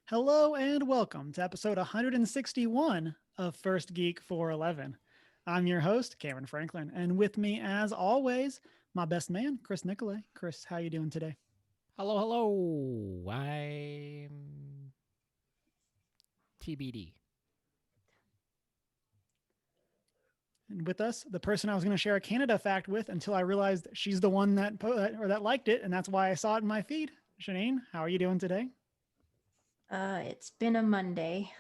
Hello and welcome to episode 161 of First Geek 411. I'm your host, Cameron Franklin, and with me, as always, my best man, Chris Nicolay. Chris, how you doing today? Hello, hello. I'm TBD. And with us, the person I was going to share a Canada fact with until I realized she's the one that liked it, and that's why I saw it in my feed. Shanine, how are you doing today? It's been a Monday.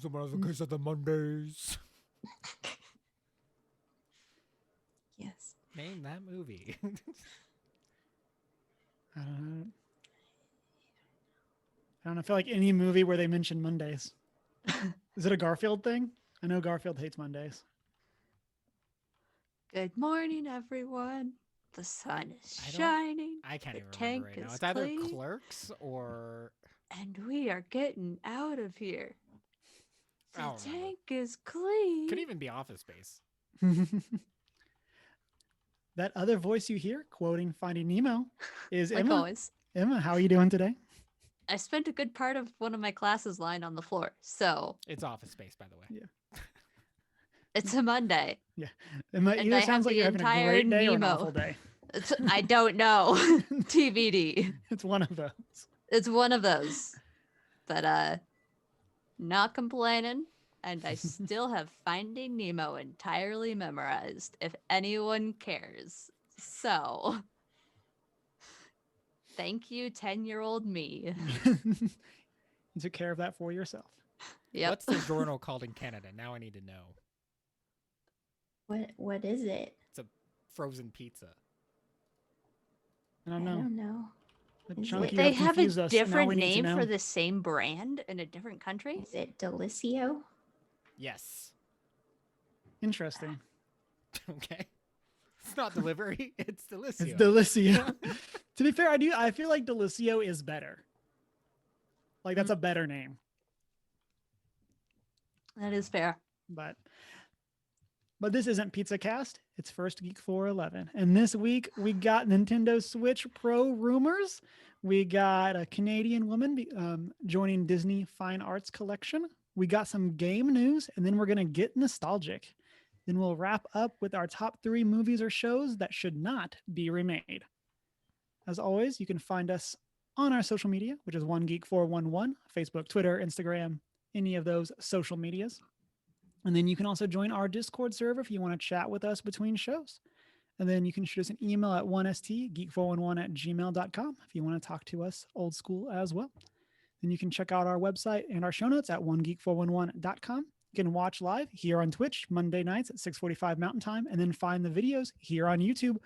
Someone has a case of the Mondays. Yes. Name that movie. I don't know. I don't know. I feel like any movie where they mention Mondays. Is it a Garfield thing? I know Garfield hates Mondays. Good morning, everyone. The sun is shining. I can't the even tank remember right now. is It's either clean, Clerks or and we are getting out of here. I The don't remember. tank is clean. Could even be Office Space. That other voice you hear quoting Finding Nemo is Like Emma. always. Emma, how are you doing today? I spent a good part of one of my classes lying on the floor, so It's Office Space, by the way. Yeah. it's a Monday. Yeah. Emma, And either I sounds have like the you're having a entire great day or an Nemo. awful day. I don't know. TBD. It's one of those. It's one of those. But not complaining. And I still have Finding Nemo entirely memorized, if anyone cares. So, thank you, 10-year-old me. You took care of that for yourself. Yep. What's the journal called in Canada? Now I need to know. What is it? It's a frozen pizza. I don't know. Chunky, They have a confused us, and now different we need to name know. for the same brand in a different country? Is it Delicio? Yes. Interesting. Okay. It's not delivery. It's Delicio. It's Delicio. To be fair, I feel like Delicio is better. Like that's a better name. That is fair. But this isn't Pizza Cast. It's First Geek 411. And this week we got Nintendo Switch Pro rumors. We got a Canadian woman joining Disney Fine Arts Collection. We got some game news, and then we're going to get nostalgic. Then we'll wrap up with our top 3 movies or shows that should not be remade. As always, you can find us on our social media, which is OneGeek411, Facebook, Twitter, Instagram, any of those social medias. And then you can also join our Discord server if you want to chat with us between shows. And then you can shoot us an email at 1stgeek411@gmail.com if you want to talk to us old school as well. Then you can check out our website and our show notes at onegeek411.com. You can watch live here on Twitch Monday nights at 6:45 Mountain Time, and then find the videos here on YouTube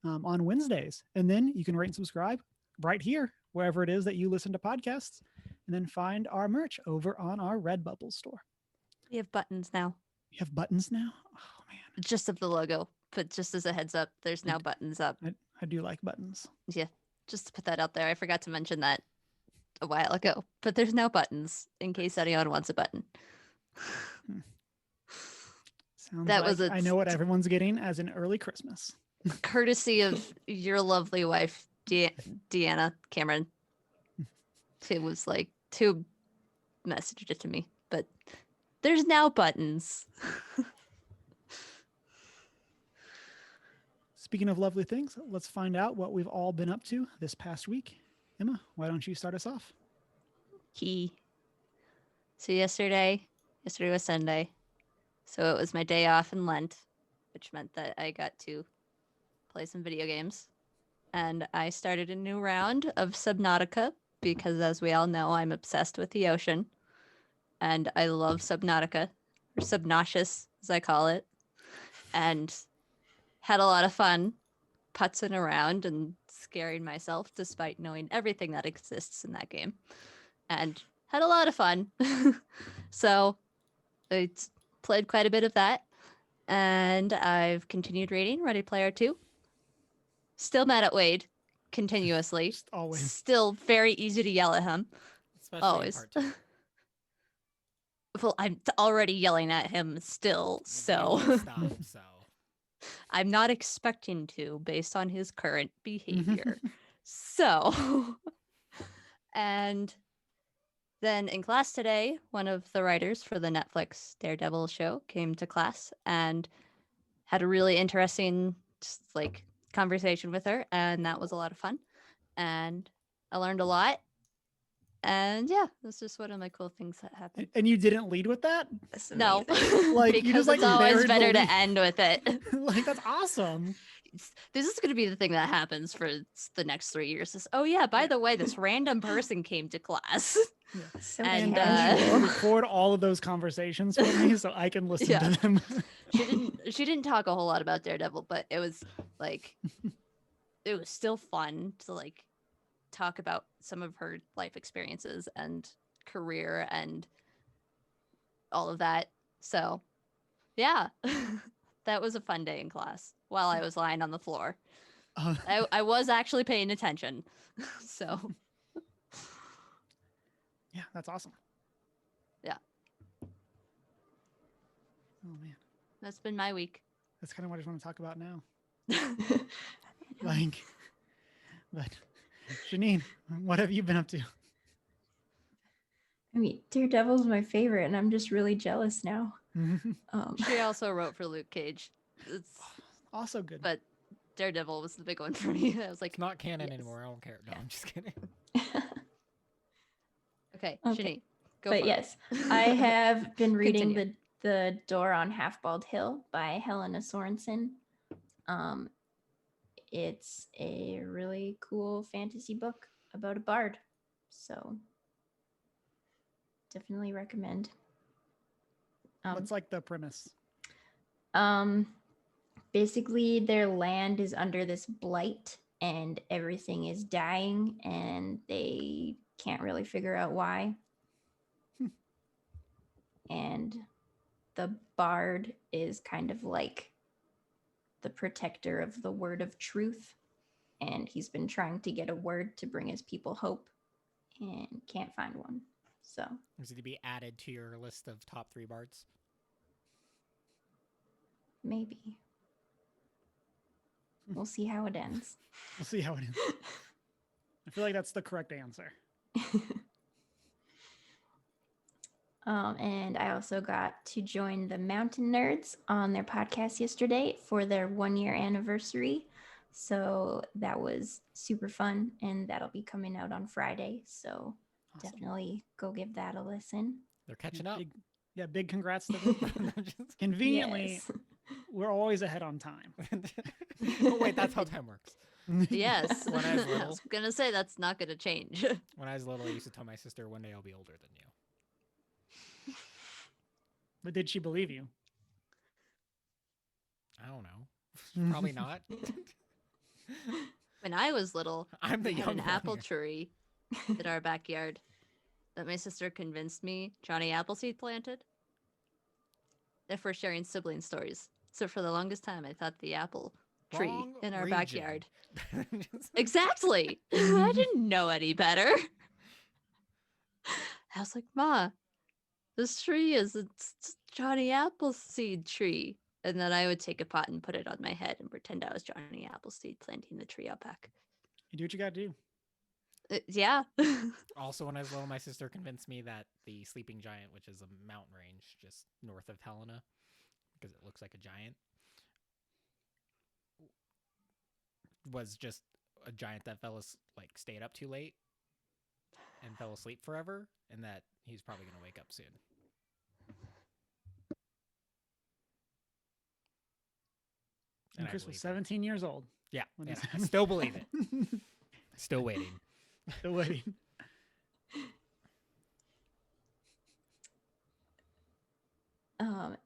on Wednesdays. And then you can rate and subscribe right here, wherever it is that you listen to podcasts, and then find our merch over on our Redbubble store. We have buttons now. You have buttons now? Oh, man. Just of the logo. But just as a heads up, there's now buttons up. I do like buttons. Yeah, just to put that out there. I forgot to mention that a while ago. But there's now buttons in case anyone wants a button. Sounds that like was I know what everyone's getting as an early Christmas. Courtesy of your lovely wife, Deanna Cameron, who was like, to messaged it to me. But there's now buttons. Speaking of lovely things, let's find out what we've all been up to this past week. Emma, why don't you start us off? So yesterday was Sunday. So it was my day off in Lent, which meant that I got to play some video games. And I started a new round of Subnautica because, as we all know, I'm obsessed with the ocean. And I love Subnautica, or Subnautica, as I call it. And had a lot of fun putzing around and scaring myself despite knowing everything that exists in that game. And had a lot of fun. So I played quite a bit of that. And I've continued reading Ready Player 2. Still mad at Wade continuously. Just always. Still very easy to yell at him. Especially always. in part 2. Well, I'm already yelling at him still, so He won't stop, so I'm not expecting to based on his current behavior. So And then in class today, one of the writers for the Netflix Daredevil show came to class and had a really interesting just like conversation with her, and that was a lot of fun. And I learned a lot. And yeah, that's just one of my cool things that happened. And you didn't lead with that? That's No, amazing. Like, you because just, like, it's always buried the better to lead. end with it. Like, that's awesome. This is going to be the thing that happens for the next 3 years. Is, oh yeah, by the way, this random person came to class. So And, Can you casual. record all of those conversations for me so I can listen Yeah. to them? She didn't talk a whole lot about Daredevil, but it was like it was still fun to like talk about some of her life experiences and career and all of that. So yeah, that was a fun day in class while I was lying on the floor. I was actually paying attention. So Yeah, that's awesome. yeah, Oh man, that's been my week. that's kind of what I just want to talk about now. Like, but Janine, what have you been up to? I mean, Daredevil's my favorite, and I'm just really jealous now. She also wrote for Luke Cage. It's, Also good. but Daredevil was the big one for me. I was like, It's not canon yes. anymore. I don't care. No, I'm just kidding. okay, Okay. Shani, go But for yes, I have been reading Continue. the Door on Half-Bald Hill by Helena Sorensen. It's a really cool fantasy book about a bard, so definitely recommend. What's like the premise? Basically their land is under this blight and everything is dying and they can't really figure out why. And the bard is kind of like the protector of the word of truth, and he's been trying to get a word to bring his people hope and can't find one. So Is it to be added to your list of top 3 bards? maybe we'll see how it ends. We'll see how it ends. I feel like that's the correct answer. And I also got to join the Mountain Nerds on their podcast yesterday for their 1-year anniversary. So that was super fun, and that'll be coming out on Friday. So Awesome. Definitely go give that a listen. They're catching up. Big congrats to them. Conveniently, Yes. we're always ahead on time. Oh, wait, that's how time works. Yes. When I was I little. was gonna say that's not gonna change. When I was little, I used to tell my sister, one day I'll be older than you. But did she believe you? I don't know. Probably not. When I was little, I'm the we had young an one apple here. tree in our backyard that my sister convinced me Johnny Appleseed planted. If we're sharing sibling stories. So for the longest time, I thought the apple tree Wrong in our region. backyard. Just- Exactly. I didn't know any better. I was like, Ma, this tree is a Johnny Appleseed tree. And then I would take a pot and put it on my head and pretend I was Johnny Appleseed planting the tree out back. You do what you gotta do. Yeah. Also, when I was little, my sister convinced me that the Sleeping Giant, which is a mountain range just north of Helena, because it looks like a giant, was just a giant that stayed up too late and fell asleep forever, and that he's probably going to wake up soon. And I Chris was believe 17 years old. Yeah, when yeah, this I happened. still believe it. Still waiting. Still waiting.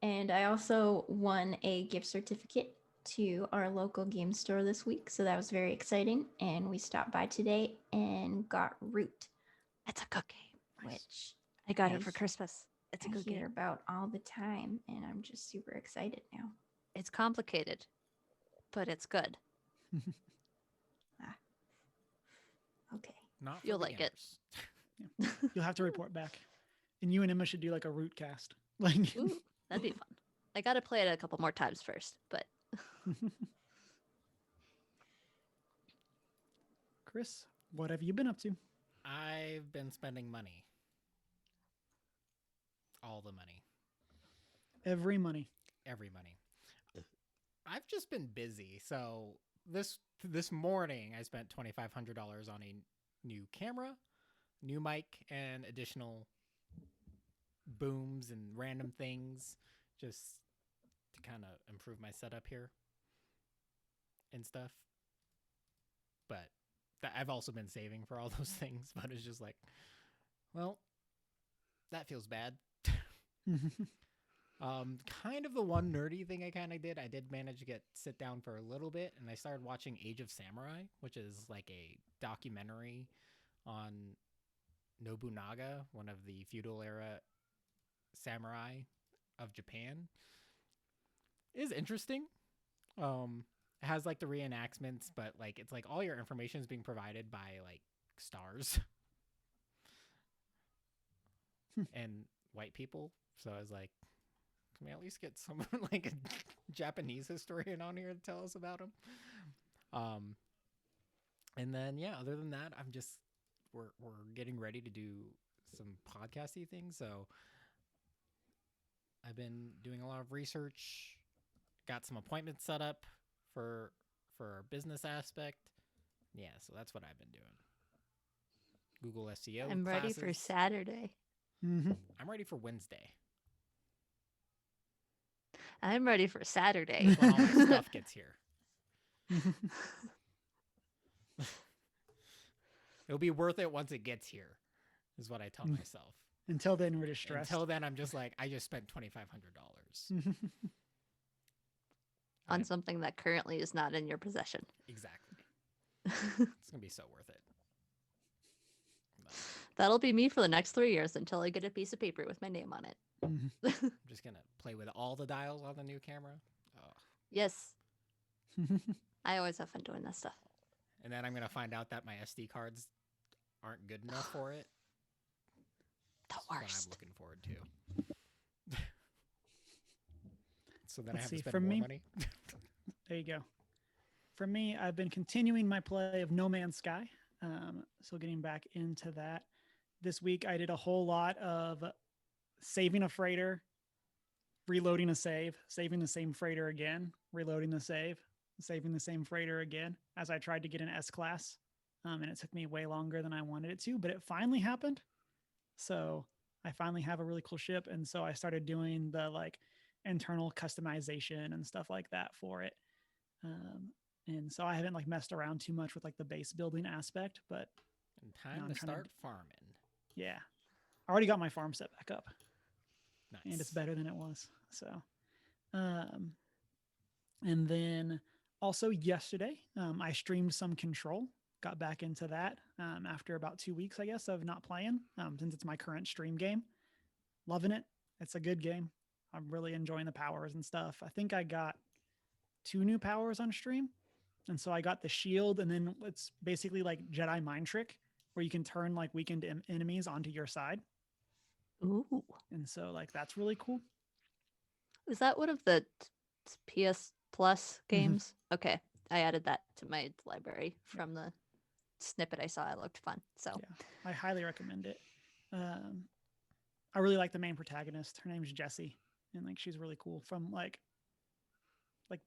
And I also won a gift certificate to our local game store this week. So that was very exciting. And we stopped by today and got Root, It's a good game. which I got it I for Christmas. It's a I good hear game. about all the time. And I'm just super excited now. It's complicated, but it's good. Okay. Not for You'll like it. beginners. You'll have to report back. And you and Emma should do like a root cast. Like Ooh, that'd be fun. I gotta play it a couple more times first, but Chris, what have you been up to? I've been spending money. All the money. Every money. Every money. I've just been busy. So this morning I spent $2,500 on a new camera, new mic, and additional booms and random things just to kind of improve my setup here and stuff. But I've also been saving for all those things, but it's just like, well, that feels bad. Kind of the one nerdy thing I kind of did, I did manage to sit down for a little bit, and I started watching Age of Samurai, which is like a documentary on Nobunaga, one of the feudal era samurai of Japan. It is interesting. It has like the reenactments, but like it's like all your information is being provided by like stars and white people. So I was like, can we at least get someone like a Japanese historian on here to tell us about him? And then yeah, other than that, we're getting ready to do some podcasty things. So I've been doing a lot of research, got some appointments set up for our business aspect. Yeah, so that's what I've been doing. Google SEO. I'm ready for classes. Saturday. I'm ready for Wednesday. I'm ready for Saturday. When all my stuff gets here. It'll be worth it once it gets here, is what I tell myself. Until then, we're just stressed. Until then, I'm just like, I just spent $2,500. On something that currently is not in your possession. Exactly. It's going to be so worth it. That'll be me for the next 3 years until I get a piece of paper with my name on it. I'm just going to play with all the dials on the new camera. Oh. Yes. I always have fun doing that stuff. And then I'm going to find out that my SD cards aren't good enough for it. The That's what worst. I'm looking forward to. So then I Let's have to see, spend for more me- money. There you go. For me, I've been continuing my play of No Man's Sky. So getting back into that. This week, I did a whole lot of saving a freighter, reloading a save, saving the same freighter again, reloading the save, saving the same freighter again, as I tried to get an S-class. And it took me way longer than I wanted it to, but it finally happened. So I finally have a really cool ship. And so I started doing the like internal customization and stuff like that for it. And so I haven't like messed around too much with like the base building aspect, but And No, time I'm to trying to start farming. yeah, I already got my farm set back up Nice. and it's better than it was. So, and then also yesterday, I streamed some Control, got back into that after about 2 weeks, I guess, of not playing since it's my current stream game. Loving it. It's a good game. I'm really enjoying the powers and stuff. I think I got 2 new powers on stream. And so I got the shield, and then it's basically like Jedi mind trick where you can turn like weakened enemies onto your side. Ooh. And so like that's really cool. Is that one of the PS Plus games? Okay. I added that to my library from the snippet I saw. It looked fun. So Yeah, I highly recommend it. I really like the main protagonist. Her name is Jessie, and like she's really cool. From like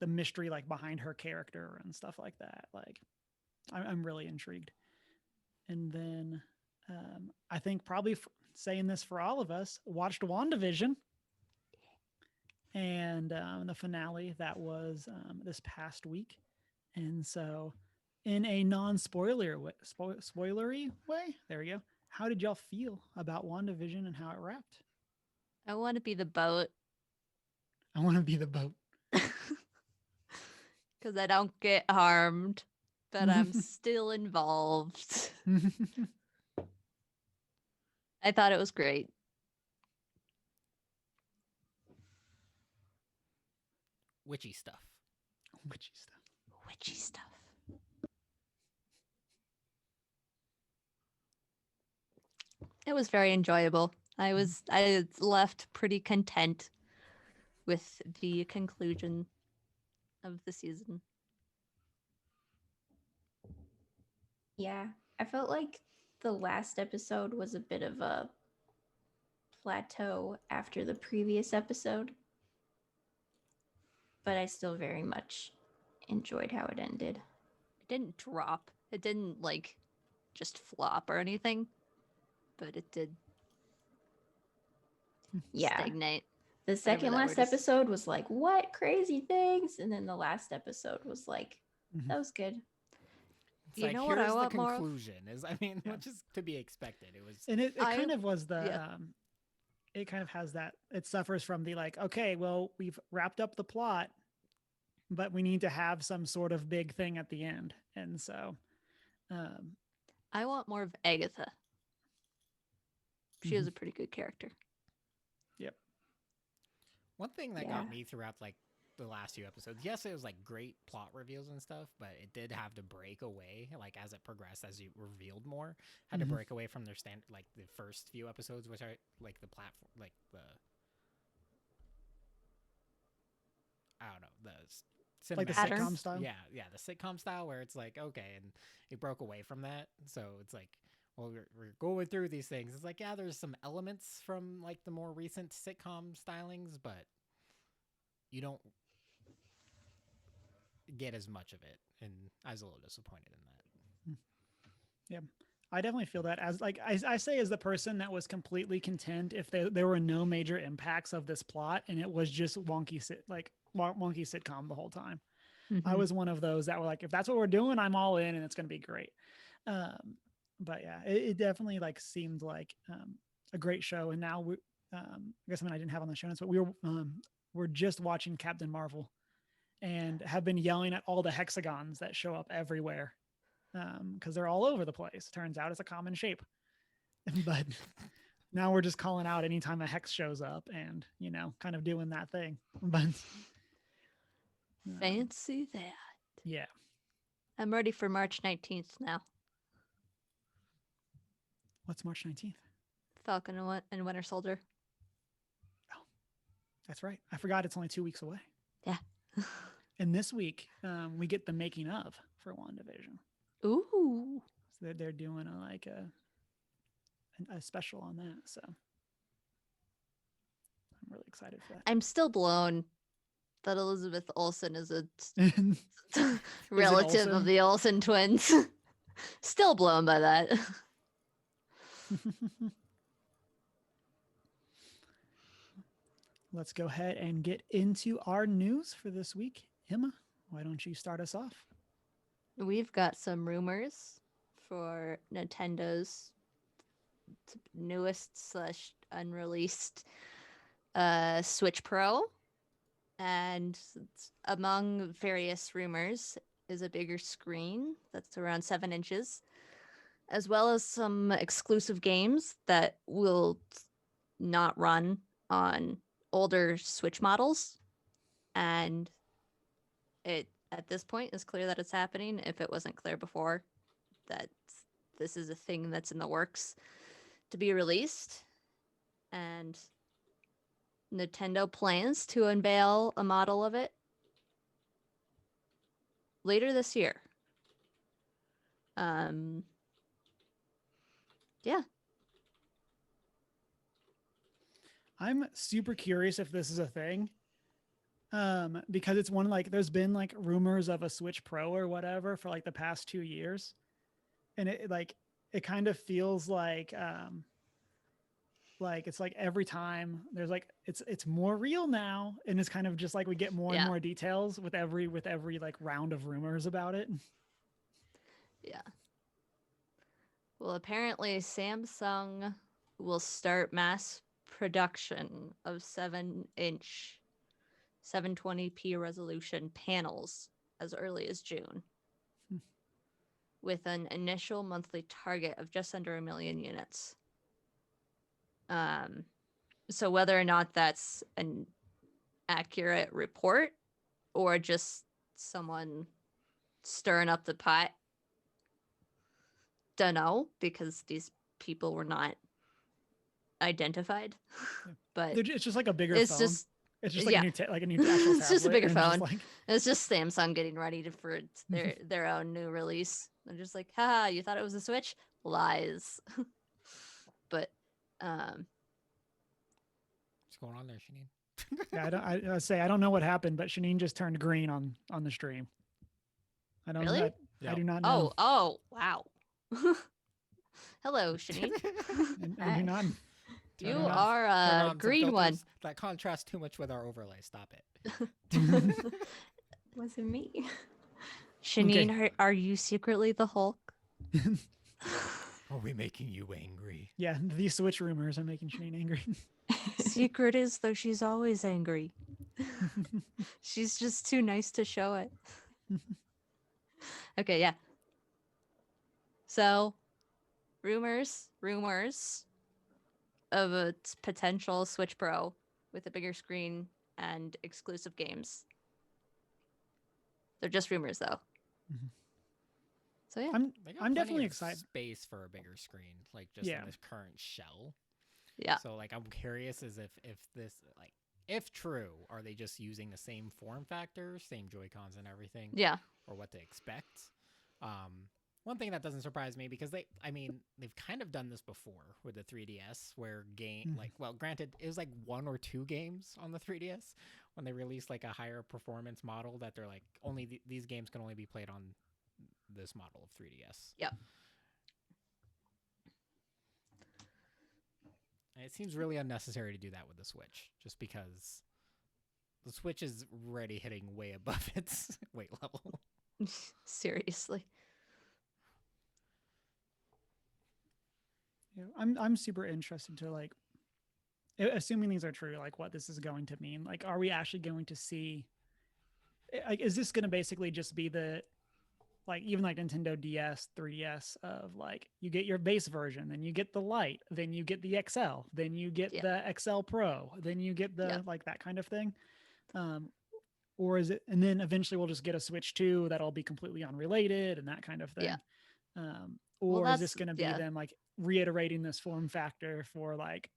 the mystery like behind her character and stuff like that. Like I'm really intrigued. And then I think probably saying this for all of us, watched WandaVision, and the finale that was this past week. And so, in a non-spoiler spoilery way, there we go. How did y'all feel about WandaVision and how it wrapped? I want to be the boat I want to be the boat. because I don't get harmed, but I'm still involved. I thought it was great. Witchy stuff. Witchy stuff. Witchy stuff. It was very enjoyable. I left pretty content with the conclusion of the season. Yeah, I felt like the last episode was a bit of a plateau after the previous episode, but I still very much enjoyed how it ended. It didn't drop. It didn't like just flop or anything, but it did Yeah. stagnate. The second that last word is. episode was like, what crazy things? And then the last episode was like, Mhm. that was good. It's You like, know what I here's want the more of? conclusion is, I mean, Yeah. which is to be expected. It was And it kind of was the yeah. it kind of has that, it suffers from the like, okay, well, we've wrapped up the plot, but we need to have some sort of big thing at the end. And so I want more of Agatha. She Mhm. was a pretty good character. one thing that Yeah. got me throughout like the last few episodes. Yes, it was like great plot reveals and stuff, but it did have to break away like as it progressed, as you revealed more. Had to Mhm. break away from their like the first few episodes, which are like the platform, like the I don't know, the like the cinematics. sitcom style. Yeah, the sitcom style where it's like okay, and it broke away from that. So it's like, well, we're going through these things. It's like, yeah, there's some elements from like the more recent sitcom stylings, but you don't get as much of it, and I was a little disappointed in that. Yeah, I definitely feel that, as like I say, as the person that was completely content if there were no major impacts of this plot and it was just wonky sitcom the whole time. I Mhm. was one of those that were like, if that's what we're doing, I'm all in and it's going to be great. But yeah, it definitely like seemed like a great show. And now I guess something I didn't have on the show notes, but we're just watching Captain Marvel and have been yelling at all the hexagons that show up everywhere because they're all over the place. Turns out it's a common shape. But now we're just calling out anytime a hex shows up and, you know, kind of doing that thing. But Fancy that. yeah. I'm ready for March 19th now. What's March 19th? Falcon and Winter Soldier. That's right. I forgot it's only 2 weeks away. Yeah. And this week, we get the making of for WandaVision. Ooh. So they're doing a special on that. So I'm really excited for that. I'm still blown that Elizabeth Olsen is a relative Olsen? of the Olsen twins. Still blown by that. Let's go ahead and get into our news for this week. Emma, why don't you start us off? We've got some rumors for Nintendo's newest / unreleased Switch Pro. And among various rumors is a bigger screen that's around 7 inches, as well as some exclusive games that will not run on older Switch models. And it at this point is clear that it's happening, if it wasn't clear before, that this is a thing that's in the works to be released. And Nintendo plans to unveil a model of it later this year. Yeah. I'm super curious if this is a thing. Because it's one like there's been like rumors of a Switch Pro or whatever for like the past 2 years. And it kind of feels like it's like every time there's like it's more real now, and it's kind of just like we get more and Yeah. more details with every like round of rumors about it. Yeah. Well, apparently Samsung will start mass production of 7-inch 720p resolution panels as early as June, with an initial monthly target of just under 1 million units. So whether or not that's an accurate report or just someone stirring up the pot, don't know, because these people were not identified. Yeah. But It's just like a bigger it's phone. just It's just like yeah. a new actual tablet. It's just a bigger and it's phone. like, it's just Samsung getting ready for their own new release. They're just like, haha, you thought it was a Switch? lies. But What's going on there, Shanine? Yeah, I don't know what happened, but Shanine just turned green on the stream. I don't Really? know. I do not know. Oh, wow. Hello, Shanine. I do not. You Turn are Turn a on some green one. filters. That contrasts too much with our overlay. Stop it. Wasn't me. Shanine, are you secretly the Hulk? Are we making you angry? Yeah, these Switch rumors are making Shanine angry. Secret is, though, she's always angry. She's just too nice to show it. Okay, yeah. So, rumors of a potential Switch Pro with a bigger screen and exclusive games. They're just rumors, though. Mhm. So yeah, They got I'm plenty definitely of excited. Space for a bigger screen, like just Yeah. in this current shell. yeah. So like I'm curious as if this like if true, are they just using the same form factor, same Joy-Cons and everything, Yeah. or what they expect? One thing that doesn't surprise me because they've kind of done this before with the 3DS, where granted it was like 1 or 2 games on the 3DS when they released like a higher performance model that they're like only these games can only be played on this model of 3DS. Yep. And it seems really unnecessary to do that with the Switch, just because the Switch is already hitting way above its weight level. Seriously. Yeah, I'm super interested to like, assuming these are true, like what this is going to mean. Like, are we actually going to see? Like, is this going to basically just be the, like even like Nintendo DS, 3DS of like you get your base version, then you get the Lite, then you get the XL, then you get the XL Pro, then you get the like that kind of thing. Or is it, and then eventually we'll just get a Switch 2 that'll be completely unrelated and that kind of thing. Yeah. Or is this going to be them like reiterating this form factor for like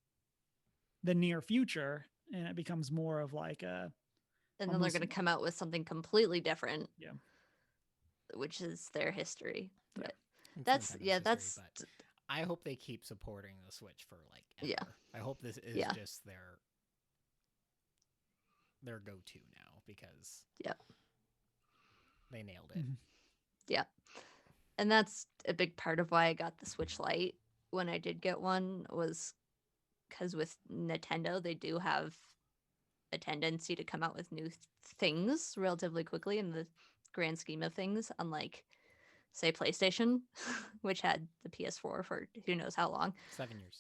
the near future, and it becomes more of like a, and then they're going to come out with something completely different. Yeah. Which is their history. But That's that's but I hope they keep supporting the Switch for like ever. Yeah. I hope this is just their go-to now, because they nailed it. Mhm. Yeah. And that's a big part of why I got the Switch Lite when I did get one, was because with Nintendo, they do have a tendency to come out with new things relatively quickly in the grand scheme of things, unlike, say, PlayStation, which had the PS4 for who knows how long. 7 years.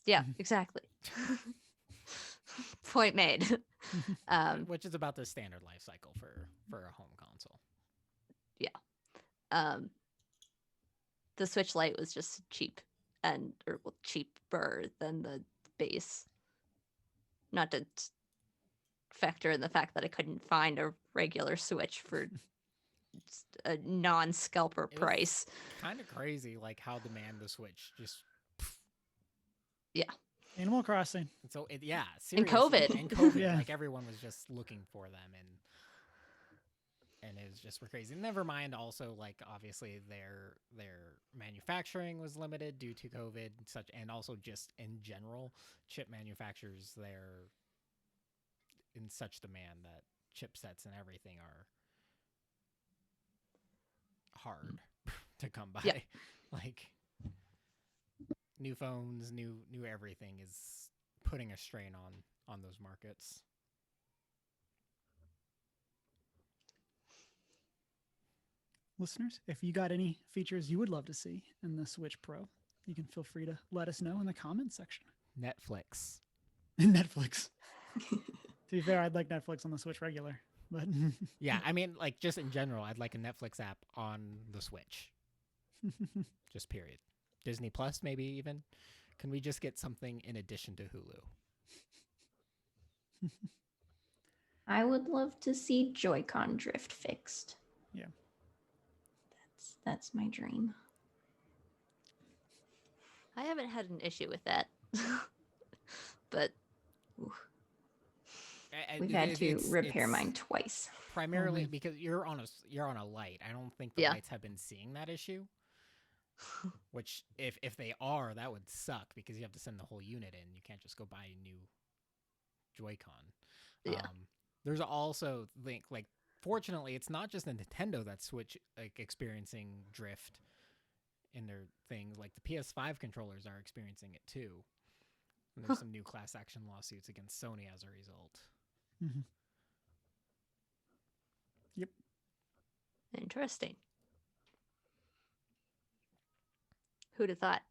Yeah, exactly. Point made. Which is about the standard life cycle for a home console. Yeah. The Switch Lite was just cheap or cheaper than the base. Not to factor in the fact that I couldn't find a regular Switch for a non-scalper price. Kind of crazy, like how demand the Switch just. Animal Crossing. And so seriously. And COVID. And COVID, Yeah. like everyone was just looking for them, and it was just crazy. Never mind, also like obviously their manufacturing was limited due to COVID, and also just in general, chip manufacturers, they're in such demand that chipsets and everything are hard to come by. Yeah. Like new phones, new everything is putting a strain on those markets. Listeners, if you got any features you would love to see in the Switch Pro, you can feel free to let us know in the comments section. Netflix. Netflix. To be fair, I'd like Netflix on the Switch regular, but Yeah, I mean, like just in general, I'd like a Netflix app on the Switch. Just period. Disney Plus, maybe even. Can we just get something in addition to Hulu? I would love to see Joy-Con drift fixed. Yeah. That's my dream. I haven't had an issue with that. But We've had to repair mine twice. Primarily because you're on a Lite. I don't think the Lights have been seeing that issue. Which, if they are, that would suck because you have to send the whole unit in. You can't just go buy a new Joy-Con. Yeah. There's also like fortunately, it's not just a Nintendo that's Switch experiencing drift in their things. Like the PS5 controllers are experiencing it too. And there's some new class action lawsuits against Sony as a result. Mm-hmm. Yep. Interesting. Who'd have thought?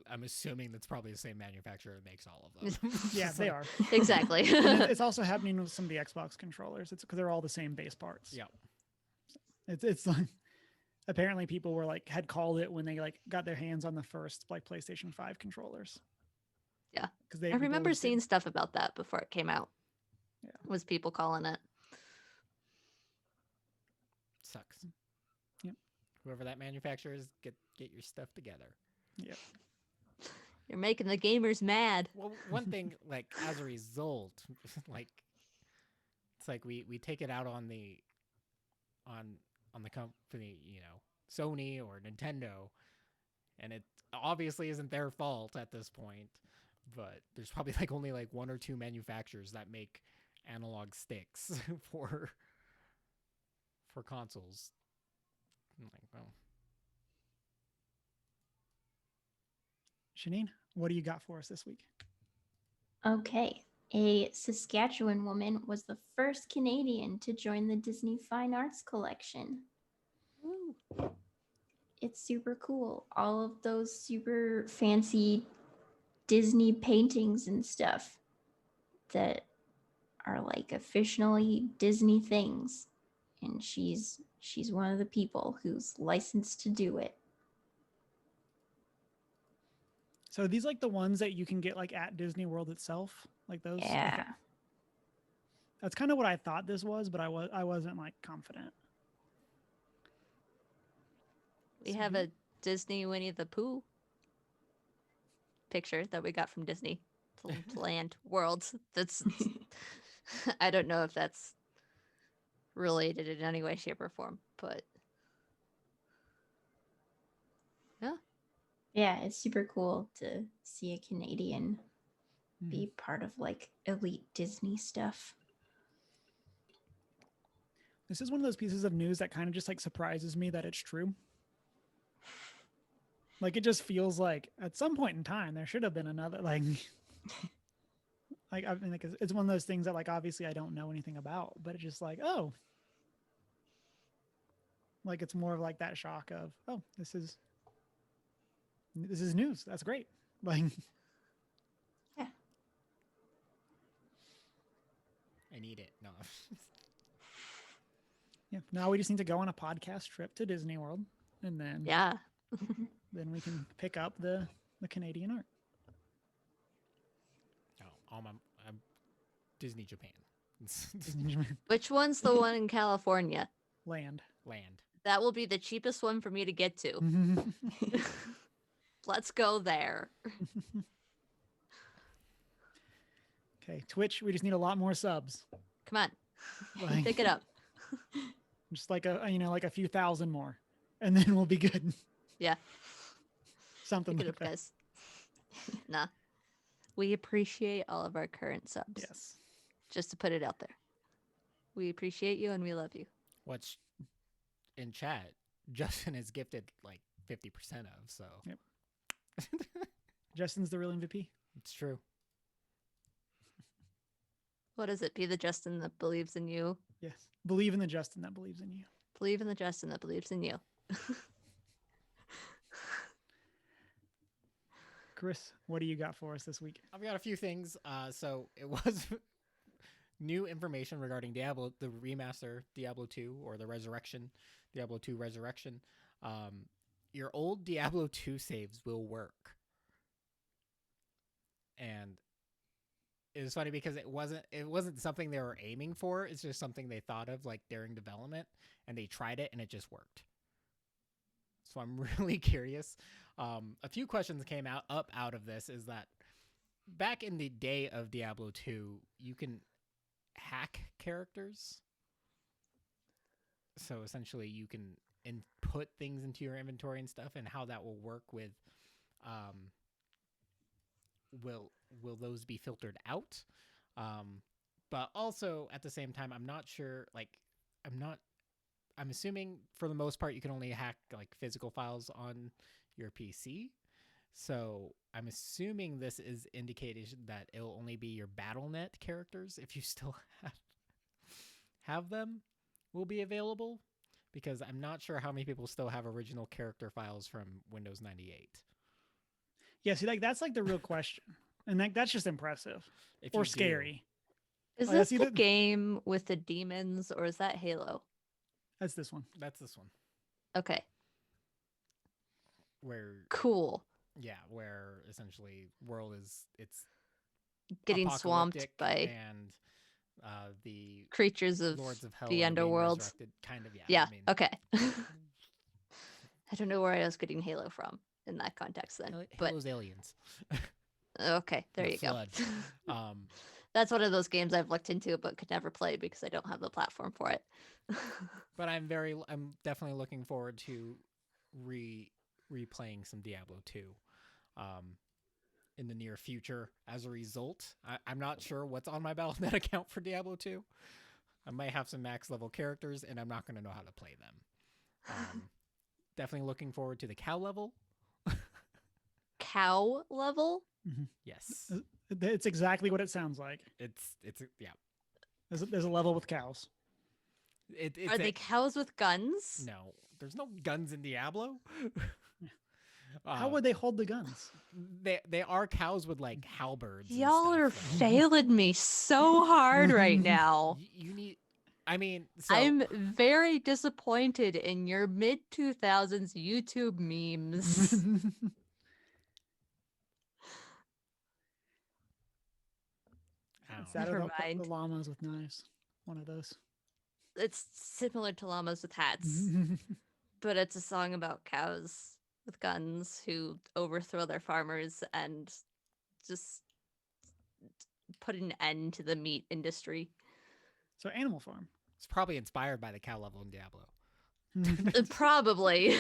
I'm assuming that's probably the same manufacturer that makes all of them. Yeah, they are. Exactly. It's also happening with some of the Xbox controllers. It's because they're all the same base parts. Yep. It's like apparently people were like had called it when they like got their hands on the first like PlayStation 5 controllers. Yeah. Because I remember seeing stuff about that before it came out. Yeah. Was people calling it? Sucks. Yep. Whoever that manufacturer is, get your stuff together. Yep. You're making the gamers mad. Well, one thing, like as a result, like it's like we take it out on the company, Sony or Nintendo, and it obviously isn't their fault at this point. But there's probably like only like one or two manufacturers that make analog sticks for consoles. I'm like, well. Shanine, what do you got for us this week? Okay. A Saskatchewan woman was the first Canadian to join the Disney Fine Arts Collection. Woo. It's super cool. All of those super fancy Disney paintings and stuff that are like officially Disney things. And she's one of the people who's licensed to do it. So are these like the ones that you can get like at Disney World itself, like those? Yeah. Okay. That's kind of what I thought this was, but I wasn't like confident. We have a Disney Winnie the Pooh picture that we got from Disney Land World. That's I don't know if that's related in any way, shape, or form, but yeah. Yeah, it's super cool to see a Canadian be part of like elite Disney stuff. This is one of those pieces of news that kind of just like surprises me that it's true. Like it just feels like at some point in time there should have been another like I mean, like it's one of those things that like obviously I don't know anything about, but it's just like, oh, like it's more of like that shock of, oh, this is news. That's great. Like Yeah. I need it. No. yeah. Now we just need to go on a podcast trip to Disney World and then Yeah. then we can pick up the Canadian art. Oh, I'm Disney Japan. Which one's the one in California? Land. That will be the cheapest one for me to get to. Let's go there. Okay, Twitch, we just need a lot more subs. Come on. Like, Pick it up. just like a few thousand more, and then we'll be good. Yeah. Something Pick it like up, that. guys. Nah. We appreciate all of our current subs. Yes. Just to put it out there. We appreciate you and we love you. What's in chat, Justin is gifted like 50% of, so. Yep. Justin's the real MVP. It's true. What is it? Be the Justin that believes in you. Yes. Believe in the Justin that believes in you. Believe in the Justin that believes in you. Chris, what do you got for us this week? I've got a few things. So it was new information regarding Diablo, the remaster, Diablo 2, or the Resurrection, Diablo 2 Resurrection. Your old Diablo 2 saves will work. And it was funny because it wasn't something they were aiming for. It's just something they thought of like during development, and they tried it and it just worked. So I'm really curious. A few questions came up out of this is that back in the day of Diablo 2, you can hack characters. So essentially you can put things into your inventory and stuff, and how that will work with will those be filtered out? But also at the same time, I'm not sure. Like, I'm assuming for the most part you can only hack like physical files on your PC. So I'm assuming this is indication that it'll only be your BattleNet characters, if you still have them, will be available. Because I'm not sure how many people still have original character files from Windows 98. Yeah, see, like that's like the real question, and like that's just impressive If or you do, scary. Is Oh, yeah, this see, the game with the demons, or is that Halo? That's this one. that's this one. Okay, Where cool. where essentially world is it's Getting swamped apocalyptic by and the creatures of lords of hell the are being underworld. resurrected, kind of. Yeah. I mean, Okay. I don't know where I was getting Halo from in that context then, but Halo's aliens. okay, there The you flood. go. That's one of those games I've looked into but could never play because I don't have the platform for it. But I'm definitely looking forward to replaying some Diablo 2 in the near future. As a result, I'm not sure what's on my Battle.net account for Diablo 2. I might have some max level characters, and I'm not going to know how to play them. Definitely looking forward to the cow level. Cow level? Yes, It's exactly what it sounds like. it's yeah. There's a level with cows. Are they cows with guns? No, there's no guns in Diablo. How would they hold the guns? They are cows with like halberds. and Y'all stuff, are though. failing me so hard right now. You need. I mean, so, I'm very disappointed in your mid 2000s YouTube memes. I don't It's know. that or Never mind. the llamas with knives. One of those. It's similar to llamas with hats, but it's a song about cows with guns who overthrow their farmers and just put an end to the meat industry. So Animal Farm. It's probably inspired by the cow level in Diablo. Probably.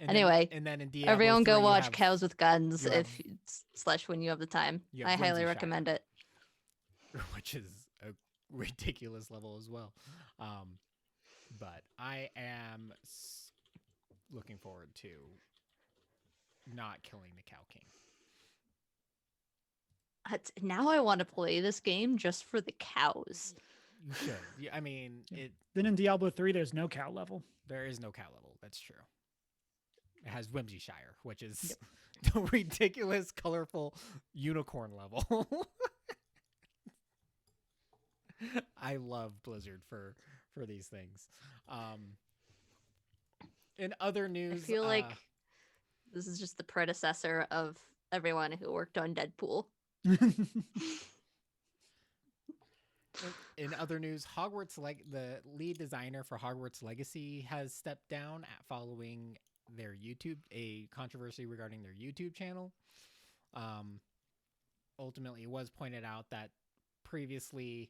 And Anyway, and then in Diablo everyone 3, go you watch have- Cows with Guns you have- if / when you have the time. you I have highly Whimsy recommend Shire. it. which is a ridiculous level as well. But I am looking forward to not killing the Cow King. Now I want to play this game just for the cows. You should. I mean, Then in Diablo 3, there's no cow level. there is no cow level. That's true. It has Whimsy Shire, which is the ridiculous, colorful unicorn level. I love Blizzard for these things. In other I news, feel like this is just the predecessor of everyone who worked on Deadpool. in other news, the lead designer for Hogwarts Legacy has stepped down following their a controversy regarding their YouTube channel. Ultimately, it was pointed out that previously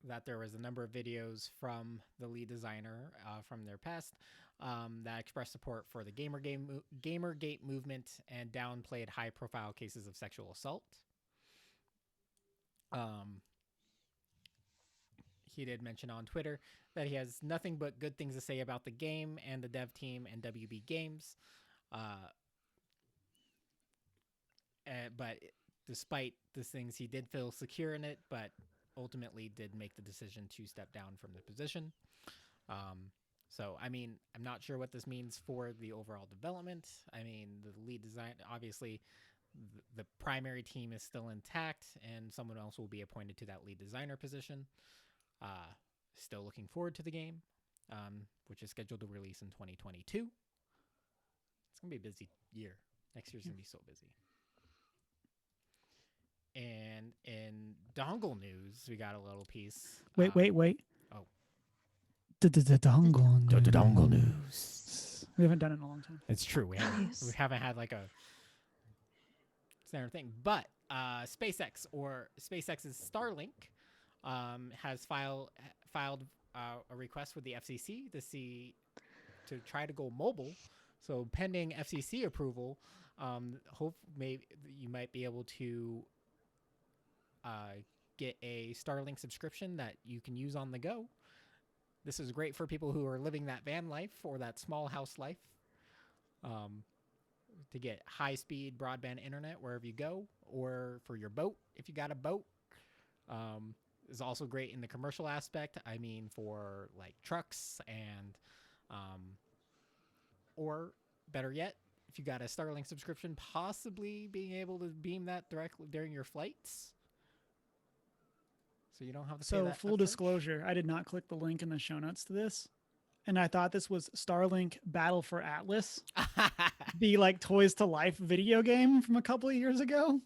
that there was a number of videos from the lead designer from their past that expressed support for the Gamergate movement and downplayed high-profile cases of sexual assault. He did mention on Twitter that he has nothing but good things to say about the game and the dev team and WB Games. But despite these things, he did feel secure in it, but ultimately did make the decision to step down from the position. So, I mean, I'm not sure what this means for the overall development. I mean, the lead design, obviously, the primary team is still intact, and someone else will be appointed to that lead designer position. Still looking forward to the game, which is scheduled to release in 2022. It's going to be a busy year. Next year's going to be so busy. And in dongle news, we got a little piece. Wait. Oh. Dongle news. news. We haven't done it in a long time. It's true. We haven't had like a standard thing. But SpaceX's Starlink has filed a request with the FCC to try to go mobile. So pending FCC approval, hope maybe you might be able to get a Starlink subscription that you can use on the go. This is great for people who are living that van life or that small house life. To get high-speed broadband internet wherever you go, or for your boat if you got a boat. Is also great in the commercial aspect. I mean, for like trucks and, or better yet, if you got a Starlink subscription, possibly being able to beam that directly during your flights. So you don't have to pay So that full upcharge. disclosure, I did not click the link in the show notes to this. And I thought this was Starlink Battle for Atlas, the like Toys to Life video game from a couple of years ago.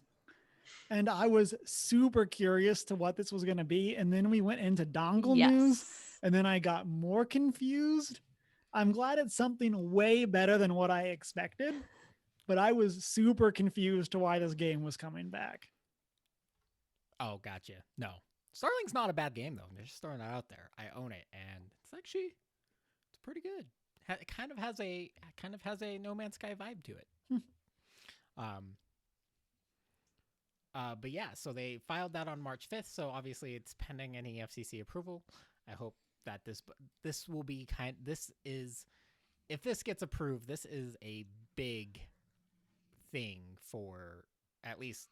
And I was super curious to what this was going to be. And then we went into dongle news, and then I got more confused. I'm glad it's something way better than what I expected, but I was super confused to why this game was coming back. Oh, gotcha. No, Starlink's not a bad game though. They're just throwing it out there. I own it, and it's pretty good. It kind of has a No Man's Sky vibe to it. But yeah, so they filed that on March 5th. So obviously it's pending any FCC approval. I hope that this will be if this gets approved, this is a big thing for at least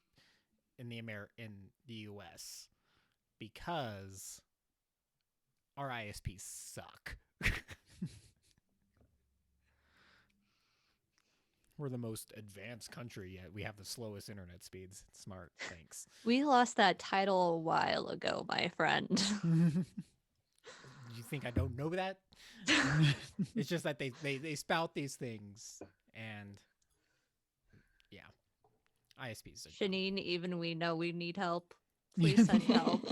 in the US, because our ISPs suck. We're the most advanced country, yet we have the slowest internet speeds. Smart, thanks. We lost that title a while ago, my friend. You think I don't know that? It's just that they spout these things, and yeah, ISPs. Shanine, even we know we need help. Please send help.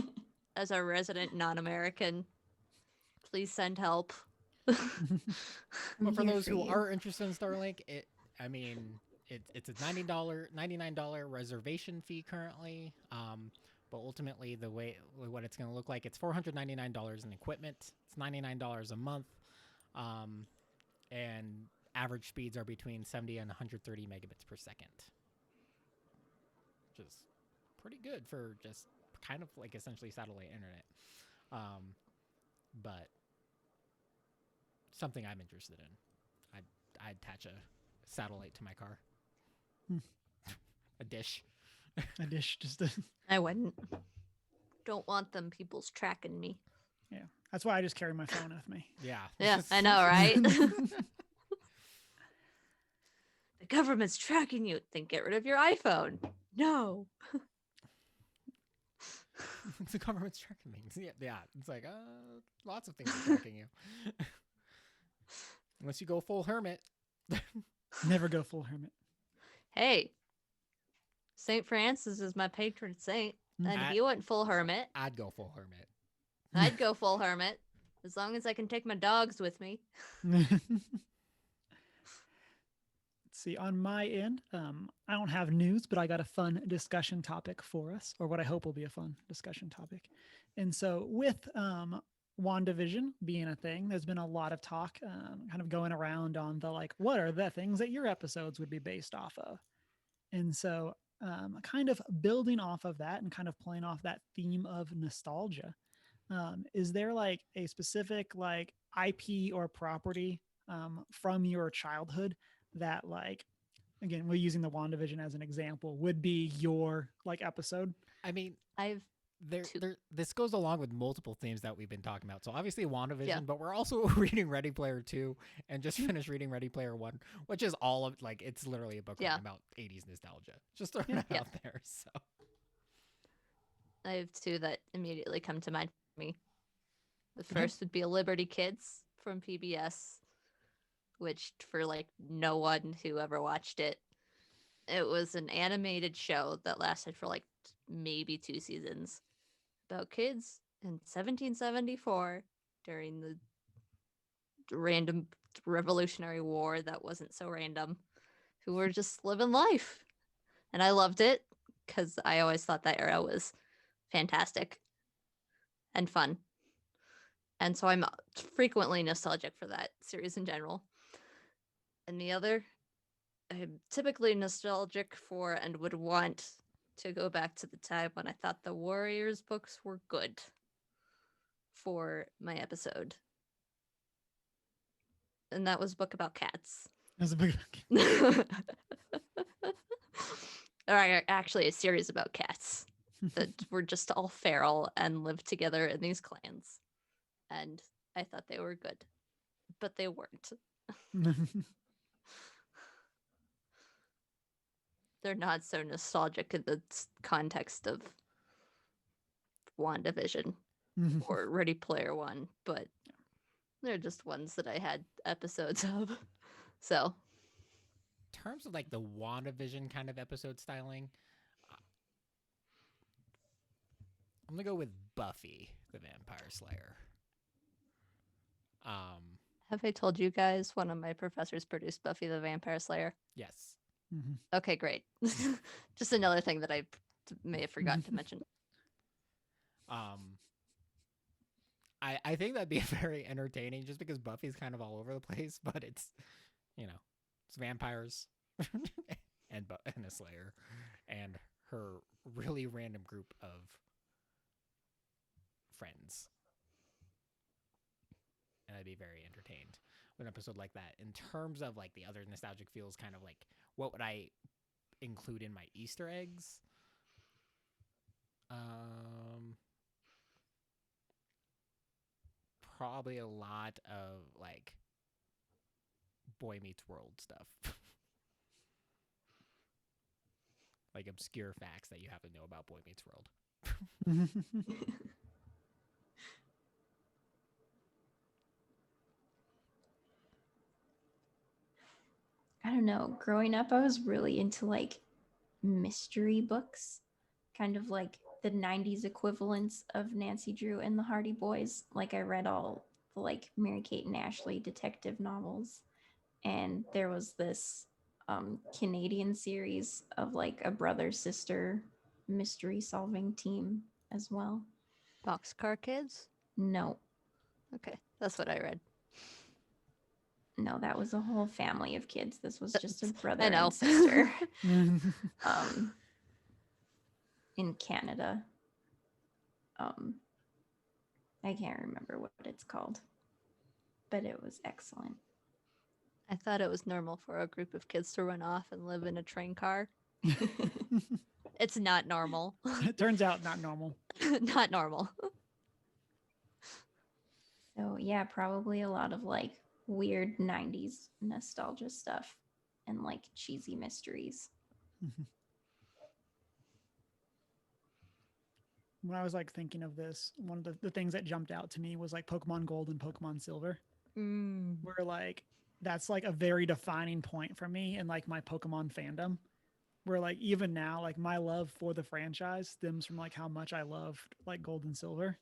As a resident non-American, please send help. But for those who are interested in Starlink, it's a $99 reservation fee currently. But ultimately, what it's going to look like, it's $499 in equipment. It's $99 a month, and average speeds are between 70 and 130 megabits per second, which is pretty good for just kind of like essentially satellite internet. But something I'm interested in. I'd attach a satellite to my car. A dish. A dish, I wouldn't. Don't want them people's tracking me. Yeah, that's why I just carry my phone with me. Yeah. Yeah, I know, right? The government's tracking you. Then get rid of your iPhone. No. The government's tracking me. Yeah. It's like, lots of things are tracking you. Unless you go full hermit. Never go full hermit. Hey, St. Francis is my patron saint, and he went full hermit. I'd go full hermit. I'd go full hermit, as long as I can take my dogs with me. Let's see, on my end, I don't have news, but I got a fun discussion topic for us, or what I hope will be a fun discussion topic. And so with WandaVision being a thing, there's been a lot of talk kind of going around on the like, what are the things that your episodes would be based off of? And so kind of building off of that and kind of playing off that theme of nostalgia, is there like a specific like IP or property from your childhood that, like, again, we're using the WandaVision as an example, would be your like episode? I mean, I've this goes along with multiple themes that we've been talking about. So obviously WandaVision, but we're also reading Ready Player 2 and just finished reading Ready Player 1, which is all of like, it's literally a book about 80s nostalgia. Just throwing it out there. So I have two that immediately come to mind for me. The first would be Liberty Kids from PBS, which for like no one who ever watched it, it was an animated show that lasted for like maybe 2 seasons about kids in 1774 during the random Revolutionary War that wasn't so random, who were just living life. And I loved it because I always thought that era was fantastic. and fun. And so I'm frequently nostalgic for that series in general. And the other, I'm typically nostalgic for and would want to go back to the time when I thought the Warriors books were good for my episode. And that was a book about cats. That's a big. Or actually a series about cats that were just all feral and lived together in these clans. And I thought they were good, but they weren't. They're not so nostalgic in the context of WandaVision or Ready Player One, but they're just ones that I had episodes of. So, In terms of like the WandaVision kind of episode styling, I'm gonna go with Buffy the Vampire Slayer. have I told you guys one of my professors produced Buffy the Vampire Slayer? Yes. Okay, great. Just another thing that I may have forgotten to mention. I think that'd be very entertaining just because Buffy's kind of all over the place, but it's, it's vampires and a Slayer and her really random group of friends. And I'd be very entertained with an episode like that. In terms of like the other nostalgic feels, kind of like what would I include in my Easter eggs? Probably a lot of like Boy Meets World stuff. Like obscure facts that you have to know about Boy Meets World. I don't know. Growing up, I was really into like mystery books, kind of like the 90s equivalents of Nancy Drew and the Hardy Boys. Like I read all the like Mary Kate and Ashley detective novels. And there was this Canadian series of like a brother sister mystery solving team as well. Boxcar Kids? No, Okay, that's what I read. no, that was a whole family of kids. This was just a brother I know. and sister. In Canada. I can't remember what it's called, but it was excellent. I thought it was normal for a group of kids to run off and live in a train car. It's not normal. It turns out not normal. Not normal. So yeah, probably a lot of like weird 90s nostalgia stuff and like cheesy mysteries. When I was like thinking of this, one of the things that jumped out to me was like Pokemon Gold and Pokemon Silver. Where like that's like a very defining point for me in like my Pokemon fandom. Where like even now, like my love for the franchise stems from like how much I loved like Gold and Silver.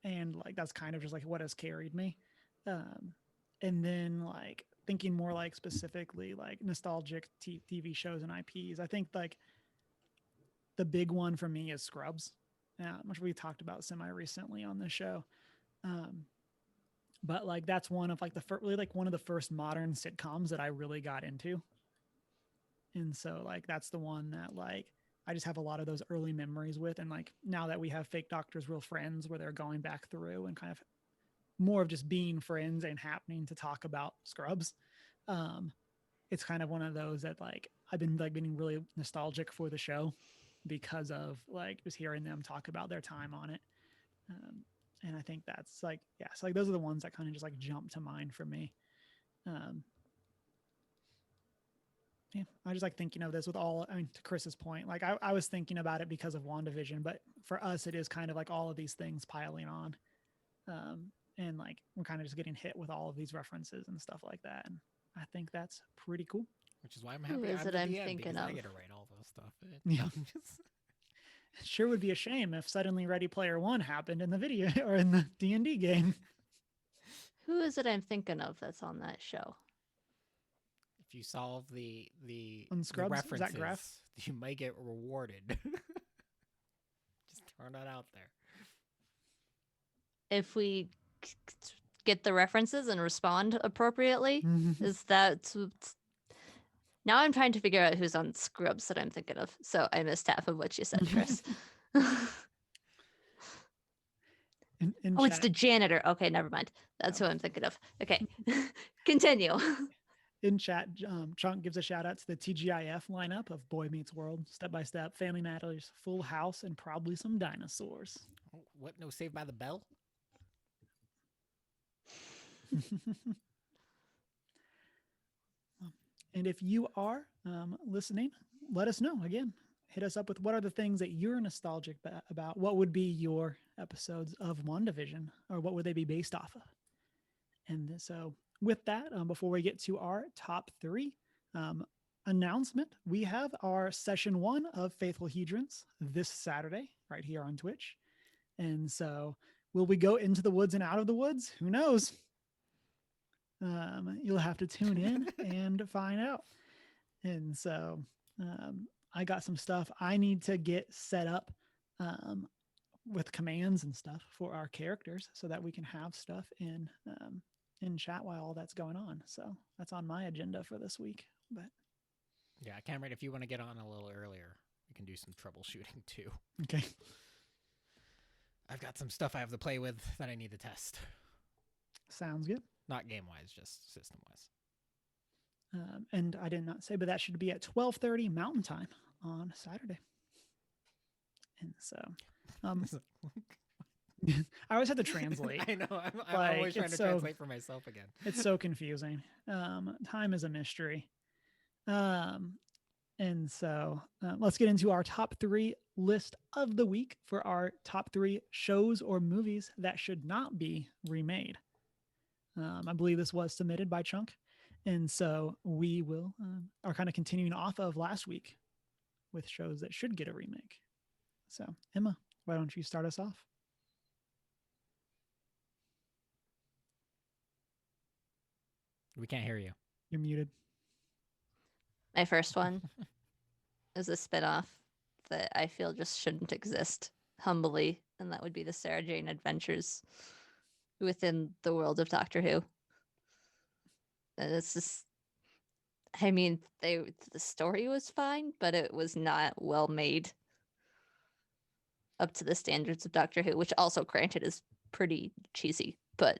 And like that's kind of just like what has carried me. And then like thinking more like specifically like nostalgic TV shows and IPs, I think like the big one for me is Scrubs, which we talked about semi recently on the show. But like that's one of like really like one of the first modern sitcoms that I really got into. And so like that's the one that like I just have a lot of those early memories with. And like now that we have Fake Doctors Real Friends, where they're going back through and kind of more of just being friends and happening to talk about Scrubs, it's kind of one of those that like I've been like getting really nostalgic for the show because of like just hearing them talk about their time on it. And I think that's like, yeah, so like those are the ones that kind of just like jump to mind for me. Yeah, I just like thinking of this with all, I mean, to Chris's point, like I was thinking about it because of WandaVision, but for us, it is kind of like all of these things piling on. And like, we're kind of just getting hit with all of these references and stuff like that. And I think that's pretty cool. Which is why I'm Who happy is I'm it the I'm DM thinking because I of? get to write all those stuff. Yeah. It sure would be a shame if suddenly Ready Player One happened in the video or in the D&D game. Who is it I'm thinking of that's on that show? If you solve the On Scrubs? Is that references, Graph? you might get rewarded. Just throwing that out there. if we get the references and respond appropriately. Is that now I'm trying to figure out who's on Scrubs that I'm thinking of. So I missed half of what you said, Chris. In Oh, it's chat, the janitor. Okay, never mind. That's who I'm thinking of. Okay, continue. in chat, Chunk gives a shout out to the TGIF lineup of Boy Meets World, Step by Step, Family Matters, Full House, and probably some dinosaurs. Oh, what? No Saved by the Bell? And if you are listening, let us know. Again, hit us up with what are the things that you're nostalgic about. What would be your episodes of WandaVision, or what would they be based off of? And so with that, before we get to our top 3 announcement, we have our session 1 of Faithful Hedrons this Saturday right here on Twitch. And so will we go into the woods and out of the woods? Who knows? You'll have to tune in and find out. And so I got some stuff I need to get set up with commands and stuff for our characters so that we can have stuff in chat while all that's going on. So that's on my agenda for this week. But yeah, Cameron, if you want to get on a little earlier, we can do some troubleshooting too. Okay. I've got some stuff I have to play with that I need to test. Sounds good. Not game-wise, just system-wise. And I did not say, but that should be at 12:30 Mountain Time on Saturday. And so I always have to translate. I know. I'm Like, always trying it's to translate for myself again. It's so confusing. Time is a mystery. And so let's get into our top 3 list of the week for our top 3 shows or movies that should not be remade. I believe this was submitted by Chunk. And so we will are kind of continuing off of last week with shows that should get a remake. So Emma, why don't you start us off? We can't hear you. You're muted. My first one is a spinoff that I feel just shouldn't exist, humbly, and that would be the Sarah Jane Adventures within the world of Doctor Who. And it's just, I mean, the story was fine, but it was not well made up to the standards of Doctor Who, which also, granted, is pretty cheesy, but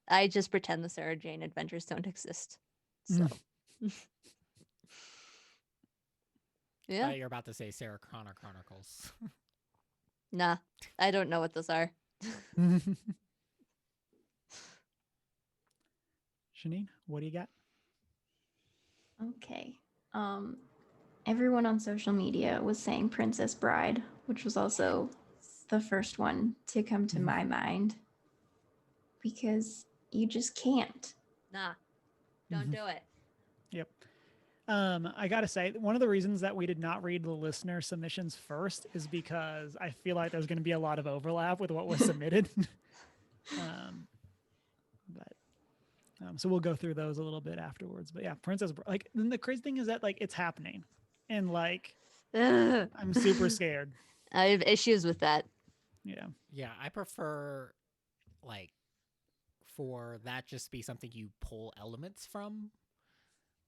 I just pretend the Sarah Jane Adventures don't exist. So, yeah. You're about to say Sarah Connor Chronicles. Nah, I don't know what those are. Shanine, what do you got? Okay. Everyone on social media was saying Princess Bride, which was also the first one to come to my mind, because you just can't. Nah, don't do it. Yep. I gotta say, one of the reasons that we did not read the listener submissions first is because I feel like there's going to be a lot of overlap with what was submitted. So we'll go through those a little bit afterwards. But yeah, like, then the crazy thing is that like it's happening, and like Ugh. I'm super scared. I have issues with that. Yeah. Yeah, I prefer like for that just be something you pull elements from,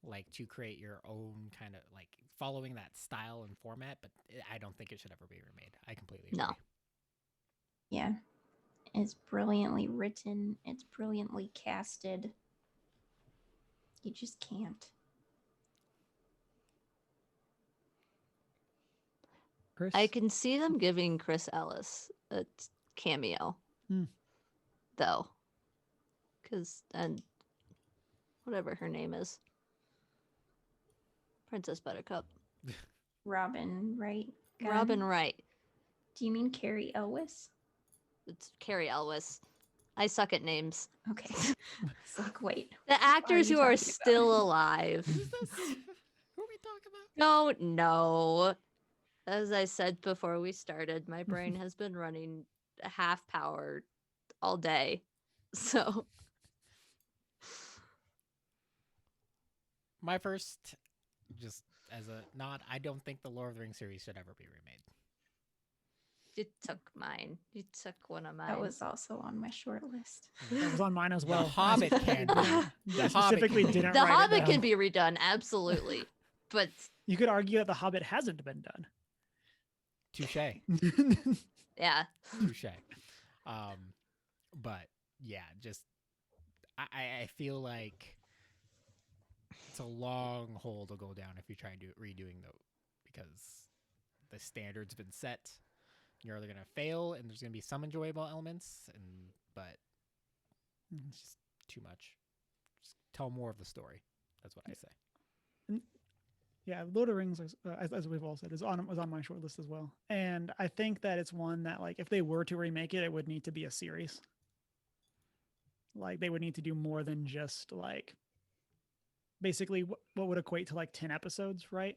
like to create your own kind of like following that style and format. But I don't think it should ever be remade. I completely agree. No. Yeah. It's brilliantly written. It's brilliantly casted. You just can't. Chris? I can see them giving Chris Ellis a cameo, though, and whatever her name is, Princess Buttercup. Robin Wright. Robin Wright. Do you mean Carrie Elwes? It's Carrie Elwes. I suck at names. Okay. It's like, wait. The actors you who are talking about? still alive. Who's this? Who are we talking about? Don't know. As I said before we started, my brain has been running half power all day. So My first, just as a nod, I don't think the Lord of the Rings series should ever be remade. You took mine. You took one of mine. That was also on my short list. That was on mine as well. The Hobbit can be. I The specifically Hobbit can be. didn't The write it Hobbit down. can be redone, absolutely. But You could argue that The Hobbit hasn't been done. Touche. yeah, Touche. But yeah, just I feel like it's a long hole to go down if you try redoing though, because the standard's been set. You're either gonna fail, and there's gonna be some enjoyable elements, but it's just too much. Just tell more of the story. That's what I say. Yeah, Lord of the Rings, as we've all said, was on my short list as well. And I think that it's one that, like, if they were to remake it, it would need to be a series. Like, they would need to do more than just, like, basically what would equate to, like, 10 episodes, right?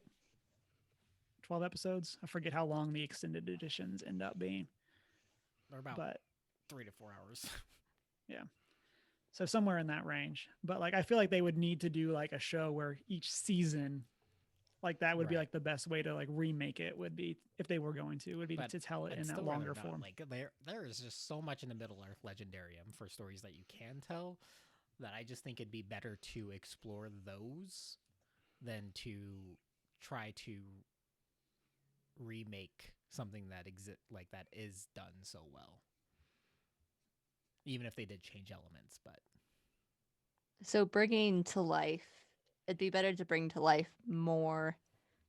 12 episodes. I forget how long the extended editions end up being. They're about But 3 to 4 hours. yeah. So somewhere in that range. But, like, I feel like they would need to do, like, a show where each season, like, that would be, Right. like, the best way to, like, remake it would be, if they were going to, would be But to tell it I'd in that still rather longer not. form. Like there is just so much in the Middle Earth Legendarium for stories that you can tell that I just think it'd be better to explore those than to try to remake something that that is done so well. Even if they did change elements, but so bringing to life, it'd be better to bring to life more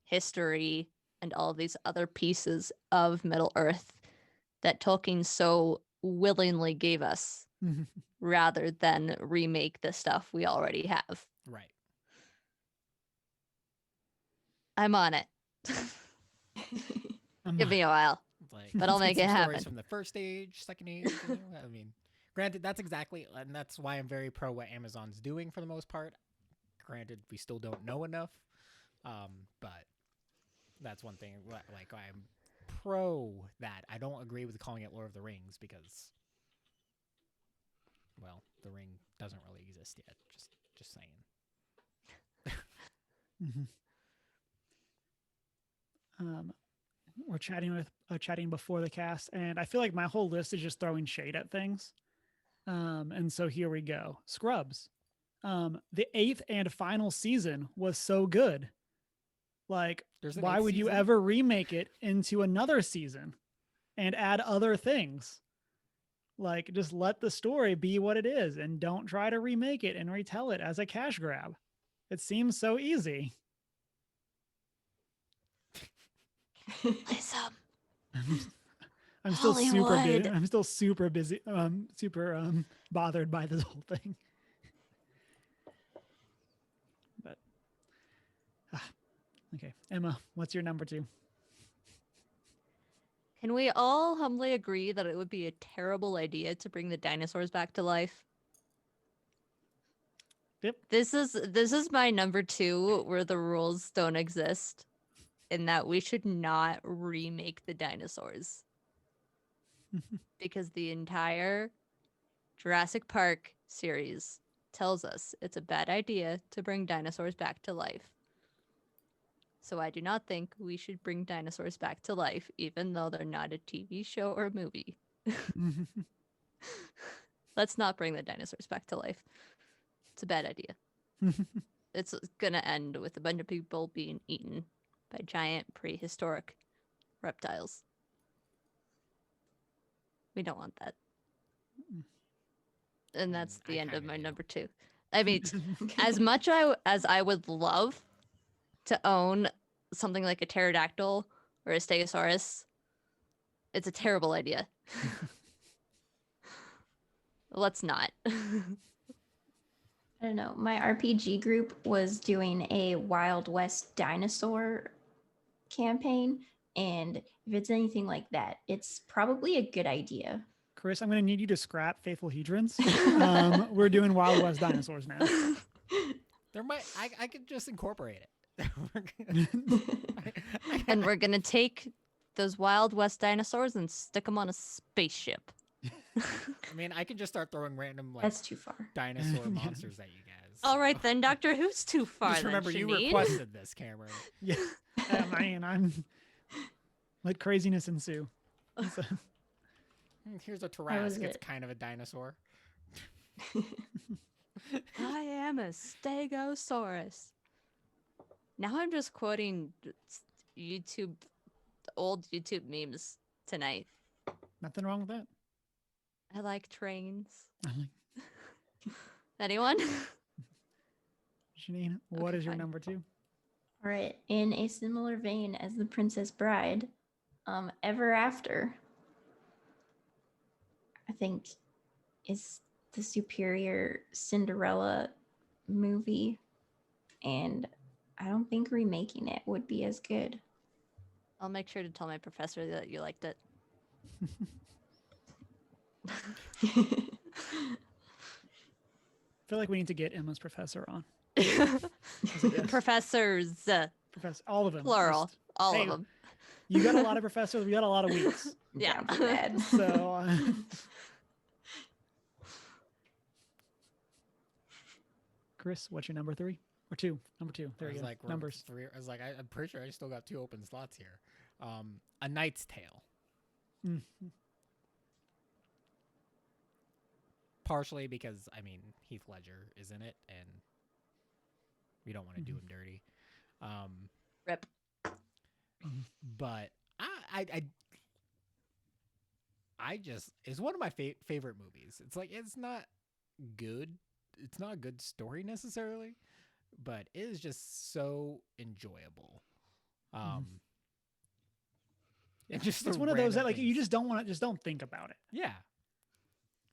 history and all of these other pieces of Middle Earth that Tolkien so willingly gave us, rather than remake the stuff we already have. right. I'm on it. Give me a while. Like, But I'll let's make get it some happen. Stories from the first age, second age. I mean, granted, that's exactly, and that's why I'm very pro what Amazon's doing for the most part. Granted, we still don't know enough, but that's one thing. Like, I'm pro that. I don't agree with calling it Lord of the Rings because, well, the ring doesn't really exist yet. Just saying. We're chatting before the cast, and I feel like my whole list is just throwing shade at things. And so here we go. Scrubs. The 8th and final season was so good. Like, why would you ever remake it into another season and add other things? Like, just let the story be what it is and don't try to remake it and retell it as a cash grab. It seems so easy. Listen, I'm still super Hollywood. busy. I'm still super busy. Super bothered by this whole thing. But okay, Emma, what's your number 2? Can we all humbly agree that it would be a terrible idea to bring the dinosaurs back to life? Yep. This is my number 2 where the rules don't exist, in that we should not remake the dinosaurs. Because the entire Jurassic Park series tells us it's a bad idea to bring dinosaurs back to life. So I do not think we should bring dinosaurs back to life, even though they're not a TV show or a movie. Let's not bring the dinosaurs back to life. It's a bad idea. It's gonna end with a bunch of people being eaten by giant prehistoric reptiles. We don't want that. And that's the end of my number 2. I mean, as much as I would love to own something like a pterodactyl or a stegosaurus, it's a terrible idea. Let's not. I don't know. My RPG group was doing a Wild West dinosaur campaign, and if it's anything like that, it's probably a good idea. Chris, I'm going to need you to scrap Faithful Hedrons. We're doing Wild West dinosaurs now. I could just incorporate it. And we're gonna take those Wild West dinosaurs and stick them on a spaceship. I mean, I can just start throwing random That's too far. dinosaur monsters at you guys. All right then, Doctor Who's too far. Just remember, then, you Janine. requested this, Cameron. Yeah, I mean, I'm let craziness ensue. So, Here's a How was Tarrasque. It's it? kind of a dinosaur. I am a Stegosaurus. Now I'm just quoting YouTube, old YouTube memes tonight. nothing wrong with that. I like trains. I'm like, Anyone? Janine, what Okay, is your fine. number 2? All right. In a similar vein as The Princess Bride, Ever After, I think, is the superior Cinderella movie, and I don't think remaking it would be as good. I'll make sure to tell my professor that you liked it. I feel like we need to get Emma's professor on. As a guest. Professors, Professor, all of them. plural, Just, all hey, of them. You got a lot of professors. We got a lot of weeks. Yeah. Down for that. So, Chris, what's your number 3 or 2? Number 2. There I you was go. like, we're Numbers. 3. I was like, I'm pretty sure I still got 2 open slots here. A Knight's Tale. Mm. Partially because, I mean, Heath Ledger is in it, and we don't want to do him dirty. Rip. But I just, it's one of my favorite movies. It's like, it's not good. It's not a good story necessarily, but it is just so enjoyable. And just It's the one of those that random like you things. just don't want to, just don't think about it. Yeah.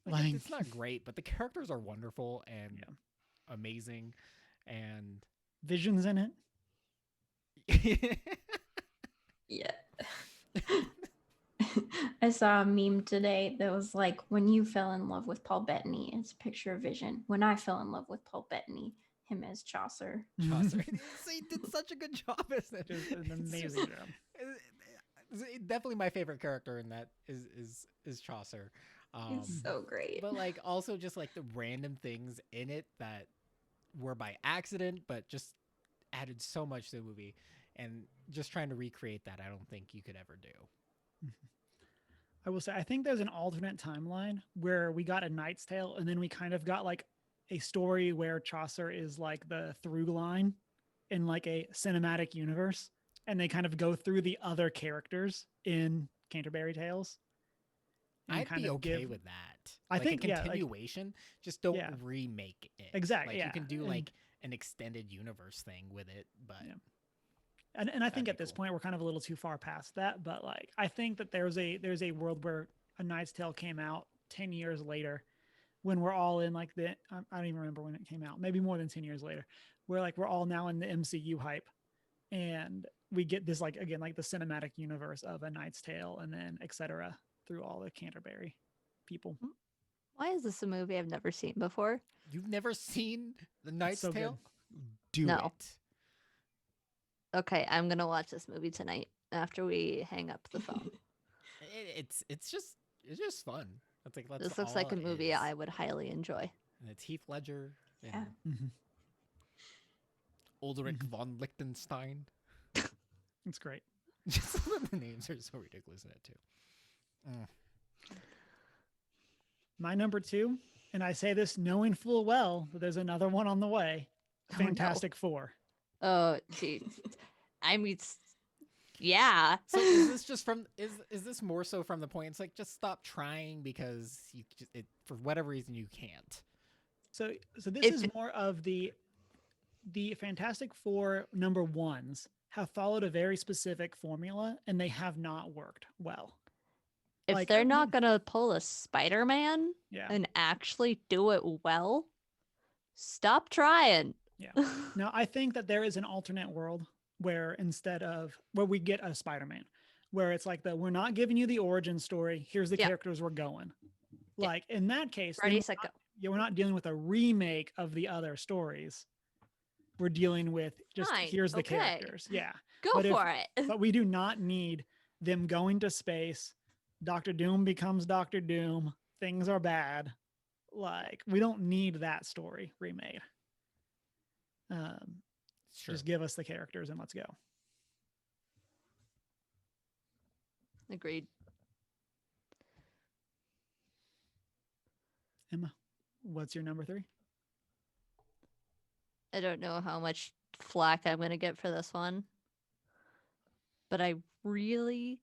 Like- It's not great, but the characters are wonderful and Yeah. amazing. And Vision's in it. Yeah. I saw a meme today that was like, when you fell in love with Paul Bettany, it's a picture of Vision. When I fell in love with Paul Bettany, him as Chaucer. Chaucer. He did such a good job as it. Just an It's amazing just- job. Definitely my favorite character in that is Chaucer. It's so great. But like also just like the random things in it that were by accident, but just added so much to the movie. And just trying to recreate that, I don't think you could ever do. I will say, I think there's an alternate timeline where we got A Knight's Tale, and then we kind of got like a story where Chaucer is like the through line in like a cinematic universe, and they kind of go through the other characters in Canterbury Tales. and I'd kind be of okay give- with that. I Like think, a yeah, like- continuation. Just don't Yeah. remake it. Exactly, Like yeah, you can do and- like an extended universe thing with it, but Yeah. And I think That'd at be this cool. point we're kind of a little too far past that, but like I think that there's a world where A Knight's Tale came out 10 years later, when we're all in like the I don't even remember when it came out, maybe more than 10 years later, where like we're all now in the MCU hype, and we get this like again like the cinematic universe of A Knight's Tale, and then etc. through all the Canterbury people. Why is this a movie I've never seen before? you've never seen The Knight's so good. Tale? Do No. it. Okay, I'm gonna watch this movie tonight after we hang up the phone. It's just fun. That's like that's This looks all like a it movie is. I would highly enjoy. And it's Heath Ledger and Yeah. Ulrich von Liechtenstein. It's great. Just some of the names are so ridiculous in it too. My number 2, and I say this knowing full well that there's another one on the way, Oh, no. Fantastic Four. Oh, gee. I mean, yeah. So is this just from is this more so from the point it's like just stop trying because you just for whatever reason you can't. So this If- is more of the Fantastic Four number 1s have followed a very specific formula, and they have not worked well. If like, they're not gonna pull a Spider-Man Yeah. and actually do it well, stop trying. Yeah. Now, I think that there is an alternate world where where we get a Spider-Man, where it's like we're not giving you the origin story. Here's the Yeah. characters we're going. Yeah. Like in that case, then Ready, set, go. we're not dealing with a remake of the other stories. We're dealing with just Fine, here's the okay. characters. Yeah. Go But if- for it. But we do not need them going to space. Dr. Doom becomes Dr. Doom. Things are bad. Like we don't need that story remade. Sure. Just give us the characters and let's go. Agreed. Emma, what's your number 3? I don't know how much flack I'm going to get for this one, but I really,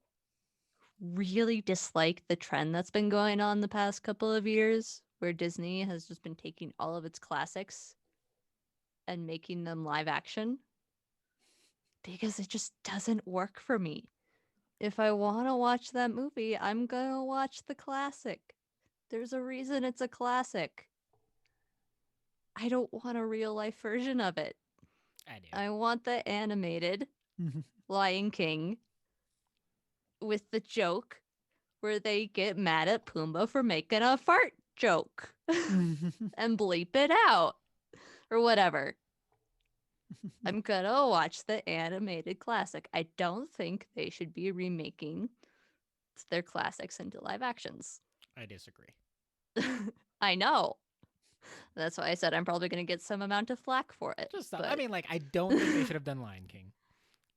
really dislike the trend that's been going on the past couple of years where Disney has just been taking all of its classics and making them live action because it just doesn't work for me. If I want to watch that movie, I'm going to watch the classic. There's a reason it's a classic. I don't want a real life version of it. I do. I want the animated Lion King with the joke where they get mad at Pumbaa for making a fart joke and bleep it out or whatever. I'm gonna watch the animated classic. I don't think they should be remaking their classics into live actions. I disagree. I know. That's why I said I'm probably going to get some amount of flack for it. Just but... I mean, like, I don't think they should have done Lion King.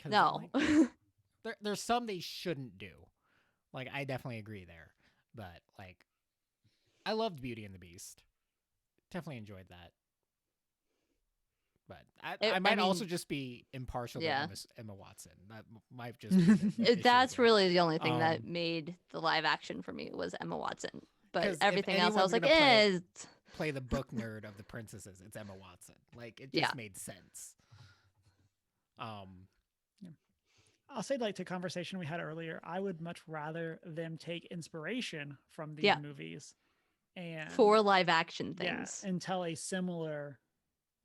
No. Like, there's some they shouldn't do. Like, I definitely agree there. But, like, I loved Beauty and the Beast. Definitely enjoyed that. But I might also just be impartial to Emma Watson. That might just be the That's issue really the only thing that made the live action for me was Emma Watson. But 'cause everything if else, I was like, play the book nerd of the princesses, it's Emma Watson. Like, it just made sense. I'll say, like, to conversation we had earlier, I would much rather them take inspiration from these movies and for live action things, and tell a similar,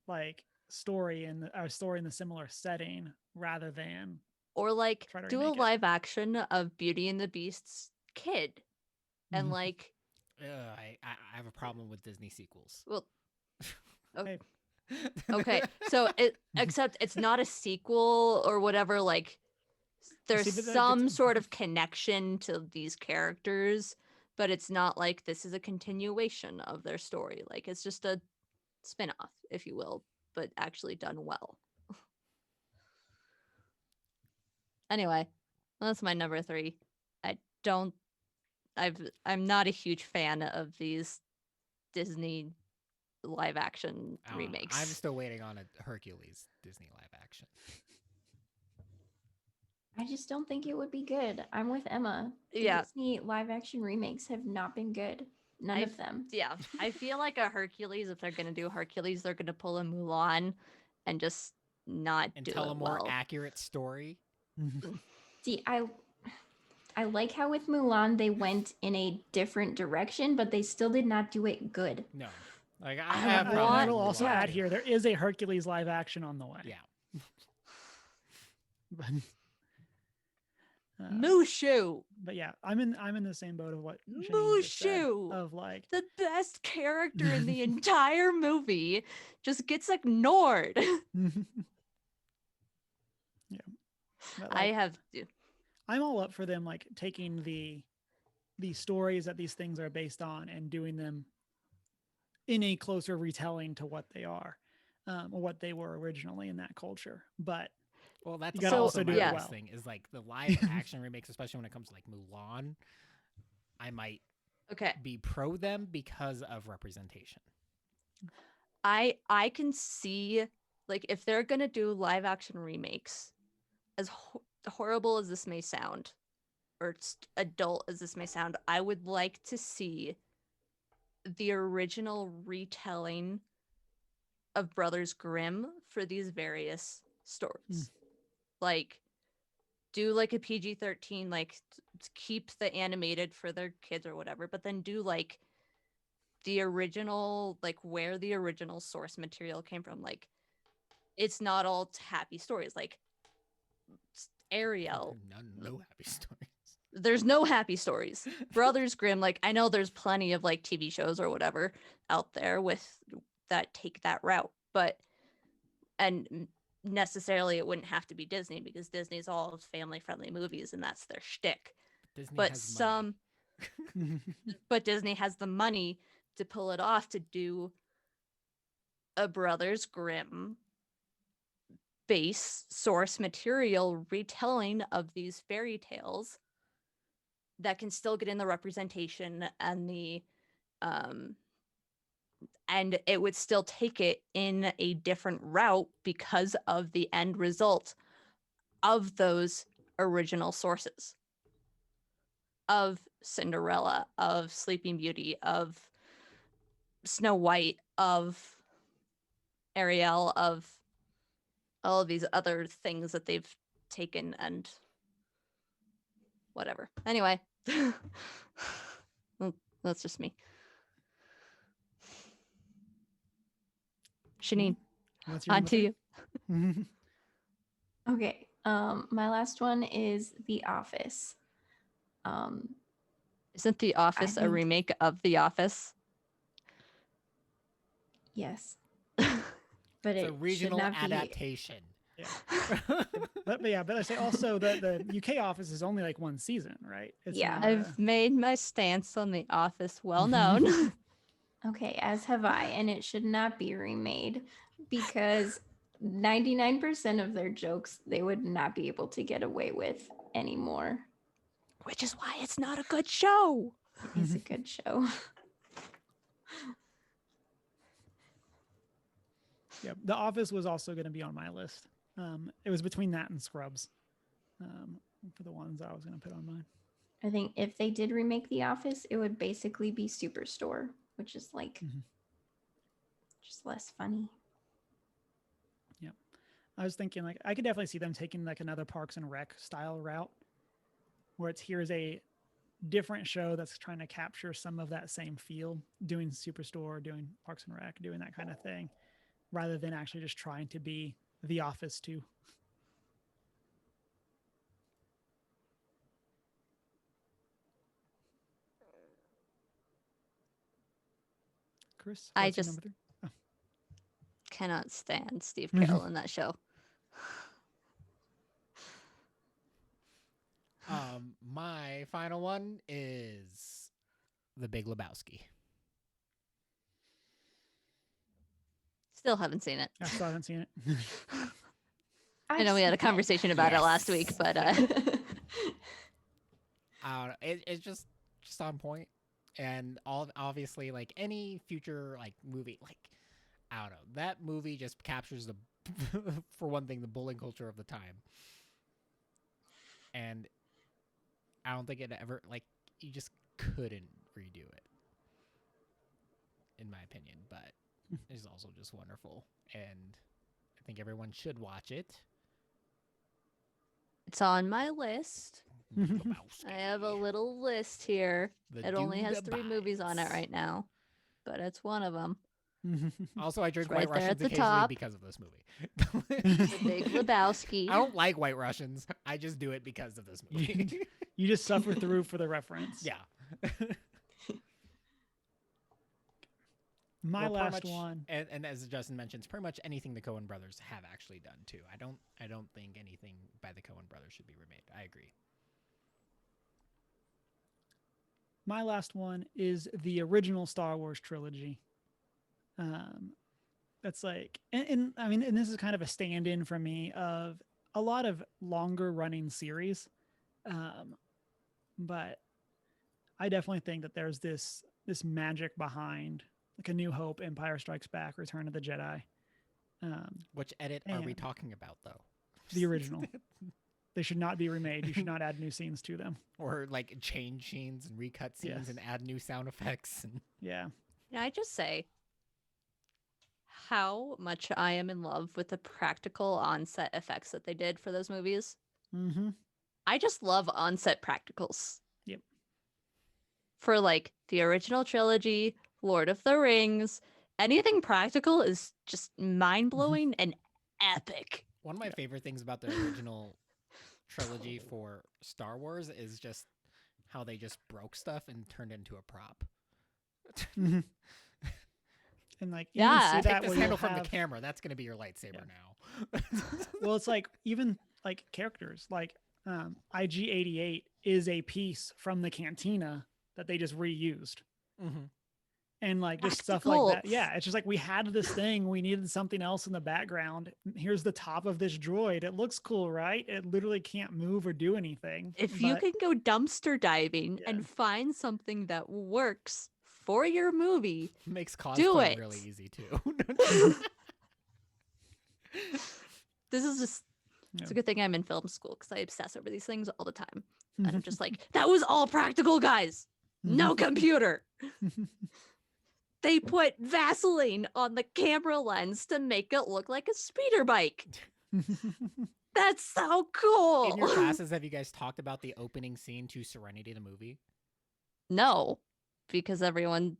like, story in the similar setting rather than or like do a live action of Beauty and the Beast's kid, and like. I have a problem with Disney sequels. Well, okay. So except it's not a sequel or whatever. Like, there's some sort of connection to these characters, but it's not like this is a continuation of their story. Like, it's just a spin-off, if you will, but actually done well. Anyway, that's my number 3. I'm not a huge fan of these Disney live action remakes. I'm still waiting on a Hercules Disney live action. I just don't think it would be good. I'm with Emma. The Disney live action remakes have not been good. None of them. Yeah. I feel like a Hercules, if they're going to do Hercules, they're going to pull a Mulan and just not do it well. And tell a more accurate story. See, I like how with Mulan they went in a different direction, but they still did not do it good. No. Like, I will also add here, there is a Hercules live action on the way. Yeah. Mushu. But yeah, I'm in the same boat of what Mushu of like the best character in the entire movie just gets ignored. Yeah. But, like, I'm all up for them, like, taking the stories that these things are based on and doing them in a closer retelling to what they are, or what they were originally in that culture. But well, that's also my do biggest thing is, like, the live action remakes, especially when it comes to, like, Mulan. I might be pro them because of representation. I can see, like, if they're gonna do live action remakes, as horrible as this may sound, or adult as this may sound, I would like to see the original retelling of Brothers Grimm for these various stories. Like, do like a PG-13, like, keep the animated for their kids or whatever, but then do like the original, like, where the original source material came from. Like, it's not all happy stories. Like, Ariel. No happy stories. There's no happy stories. Brothers Grimm, like, I know there's plenty of, like, TV shows or whatever out there with that take that route, but and necessarily it wouldn't have to be Disney because Disney's all family-friendly movies and that's their shtick. But Disney has the money to pull it off to do a Brothers Grimm base source material retelling of these fairy tales that can still get in the representation and the and it would still take it in a different route because of the end result of those original sources of Cinderella, of Sleeping Beauty, of Snow White, of Ariel, of all of these other things that they've taken and whatever. Anyway, well, that's just me. Shanine, What's your on to you. you? Okay. My last one is The Office. Isn't The Office a think- remake of The Office? Yes. But It's it a regional should not adaptation. But I say also that the UK Office is only like one season, right? It's Yeah. not, I've made my stance on The Office well known. Okay, as have I, and it should not be remade because 99% of their jokes they would not be able to get away with anymore. Which is why it's not a good show. It is a good show. Yeah, The Office was also going to be on my list. It was between that and Scrubs for the ones I was going to put on mine. I think if they did remake The Office, it would basically be Superstore, which is like just less funny. Yeah, I was thinking like I could definitely see them taking like another Parks and Rec style route, where it's here's a different show that's trying to capture some of that same feel, doing Superstore, doing Parks and Rec, doing that kind of thing, rather than actually just trying to be The Office too. Chris, I what's your just- number 3? Oh. Cannot stand Steve Carell in that show. My final one is The Big Lebowski. Still haven't seen it. I still haven't seen it. I know we had a conversation about it last week, but I don't know. It's just on point, and obviously like any future like movie, like I don't know, that movie just captures the for one thing the bullying culture of the time, and I don't think it ever like you just couldn't redo it, in my opinion. But it's also just wonderful, and I think everyone should watch it. it's on my list. Lebowski. I have a little list here. The It only has dude 3 movies on it abides. right now, but it's one of them. Also, I drink It's right White there Russians at the occasionally top. because of this movie. The Big Lebowski. I don't like White Russians. I just do it because of this movie. You just suffer through for the reference. Yeah. My Well, pretty last much- one. and as Justin mentions, pretty much anything the Coen brothers have actually done too. I don't think anything by the Coen brothers should be remade. I agree. My last one is the original Star Wars trilogy. That's like, and I mean, and this is kind of a stand-in for me of a lot of longer running series. But I definitely think that there's this magic behind like A New Hope, Empire Strikes Back, Return of the Jedi. Which edit are we and- talking about though? The original. They should not be remade. You should not add new scenes to them. Or like change scenes and recut scenes Yes. and add new sound effects. And Yeah. Can I just say how much I am in love with the practical on-set effects that they did for those movies? Mm-hmm. I just love on-set practicals. Yep. For like the original trilogy, Lord of the Rings, anything practical is just mind-blowing and epic. one of my favorite things about the original trilogy for Star Wars is just how they just broke stuff and turned it into a prop. Mm-hmm. And like, you Yeah. even see Take that this where handle you'll from the have- camera. That's going to be your lightsaber now. well, it's like even like characters like IG-88 is a piece from the cantina that they just reused. Mhm. And like just stuff like that. Practicals. Yeah, it's just like we had this thing, we needed something else in the background. Here's the top of this droid. It looks cool, right? It literally can't move or do anything. If you but- can go dumpster diving Yeah. and find something that works for your movie. Makes Do cosplay it. really easy too. This is just, it's a good thing I'm in film school because I obsess over these things all the time. And I'm just like, that was all practical, guys. No computer. They put Vaseline on the camera lens to make it look like a speeder bike. That's so cool. In your classes, have you guys talked about the opening scene to Serenity, the movie? No, because everyone,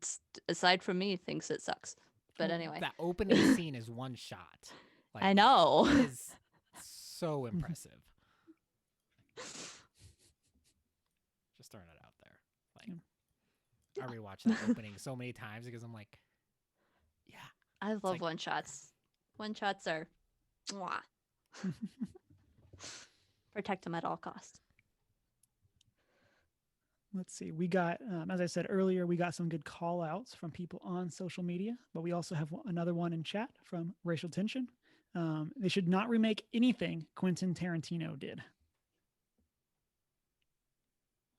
aside from me, thinks it sucks. But anyway. That opening scene is one shot. Like, I know. It is so impressive. Just throwing it out there. Like, I rewatched that opening so many times because I'm like, yeah. I love like- one shots. One shots are, mwah. Protect them at all costs. Let's see. We got, as I said earlier, we got some good call outs from people on social media, but we also have another one in chat from Racial Tension. They should not remake anything Quentin Tarantino did.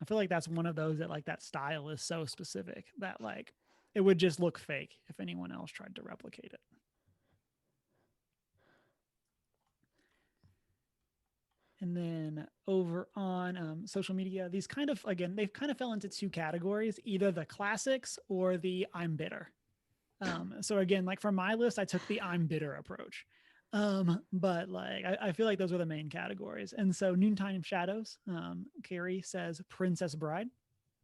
I feel like that's one of those that like that style is so specific that like it would just look fake if anyone else tried to replicate it. And then over on social media, these kind of, again, they've kind of fell into two categories, either the classics or the I'm bitter. So again, like for my list, I took the I'm bitter approach. But like, I feel like those are the main categories. And so Noontime Shadows, Carrie says Princess Bride.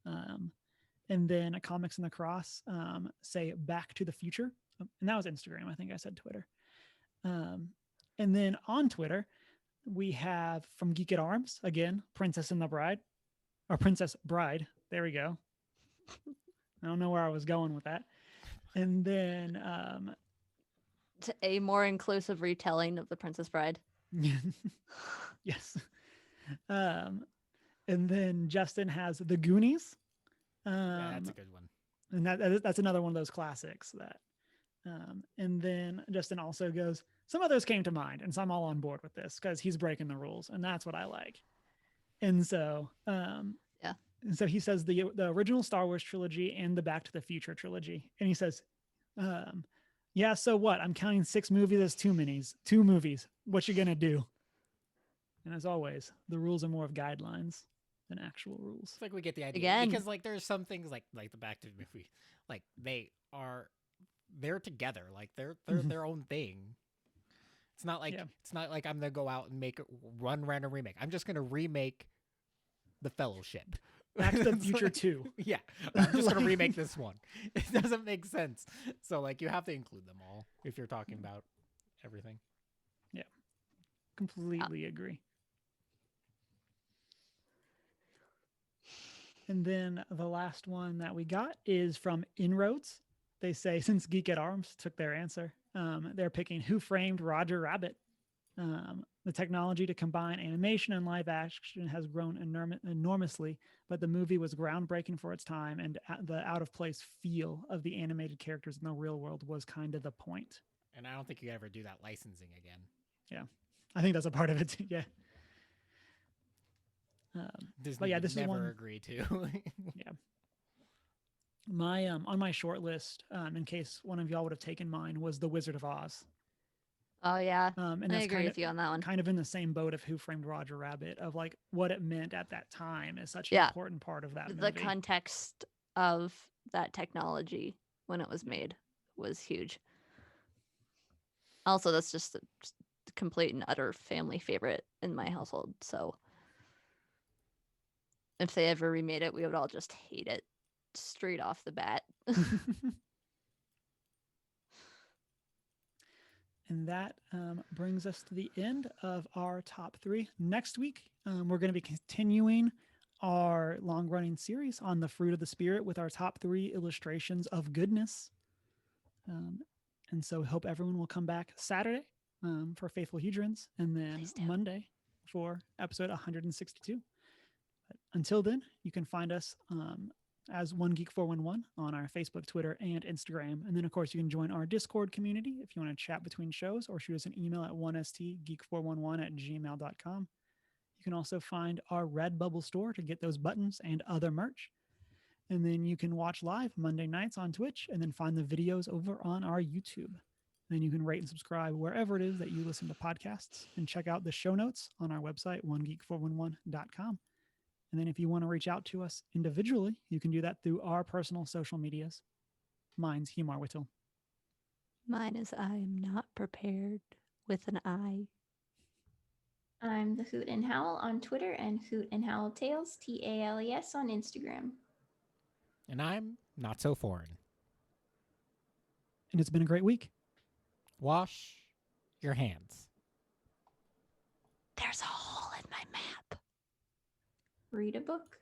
And then Comics in the Cross say Back to the Future. And that was Instagram. I think I said Twitter. And then on Twitter, we have from Geek at Arms, again, Princess and the Bride, or Princess Bride. There we go. I don't know where I was going with that. And then A more inclusive retelling of The Princess Bride. yes. And then Justin has The Goonies. Yeah, that's a good one. And that's another one of those classics that. And then Justin also goes, some others came to mind, and so I'm all on board with this because he's breaking the rules, and that's what I like. And so, yeah. And so he says the original Star Wars trilogy and the Back to the Future trilogy, and he says, yeah, so what? I'm counting 6 movies as 2 movies. What you gonna do? And as always, the rules are more of guidelines than actual rules. It's like we get the idea Again. because like there's some things like the Back to the movie, like they're together, like they're their own thing. It's not like I'm gonna go out and make a random remake. I'm just gonna remake The Fellowship. Back to the Future 2. Yeah, I'm just gonna remake this one. It doesn't make sense. So like you have to include them all if you're talking about everything. Yeah, completely agree. And then the last one that we got is from Inroads. They say, since Geek at Arms took their answer, they're picking Who Framed Roger Rabbit. The technology to combine animation and live action has grown enormously, but the movie was groundbreaking for its time, and the out-of-place feel of the animated characters in the real world was kind of the point. And I don't think you ever do that licensing again. Yeah, I think that's a part of it too. Yeah. Disney but yeah, this never is one agree to. Yeah. My on my short list, in case one of y'all would have taken mine, was The Wizard of Oz. Oh yeah, And I that's agree with you on that one. kind of in the same boat of Who Framed Roger Rabbit, of like what it meant at that time is such an important part of that movie. The context of that technology when it was made was huge. Also, that's just a complete and utter family favorite in my household. So if they ever remade it, we would all just hate it straight off the bat. And that brings us to the end of our top 3. Next week, we're going to be continuing our long-running series on the Fruit of the Spirit with our top 3 illustrations of goodness. And so we hope everyone will come back Saturday for Faithful Hedrons, and then Monday for episode 162. But until then, you can find us as One Geek 411 on our Facebook, Twitter, and Instagram. And then, of course, you can join our Discord community if you want to chat between shows, or shoot us an email at 1stgeek411@gmail.com. You can also find our Redbubble store to get those buttons and other merch. And then you can watch live Monday nights on Twitch and then find the videos over on our YouTube. And then you can rate and subscribe wherever it is that you listen to podcasts and check out the show notes on our website, onegeek411.com. And then if you want to reach out to us individually, you can do that through our personal social medias. Mine's Humar Whittle. Mine is I am not prepared with an I. I'm the Hoot and Howl on Twitter and Hoot and Howl Tales, TALES on Instagram. And I'm not so foreign. And it's been a great week. Wash your hands. There's a hole in my map. Read a book.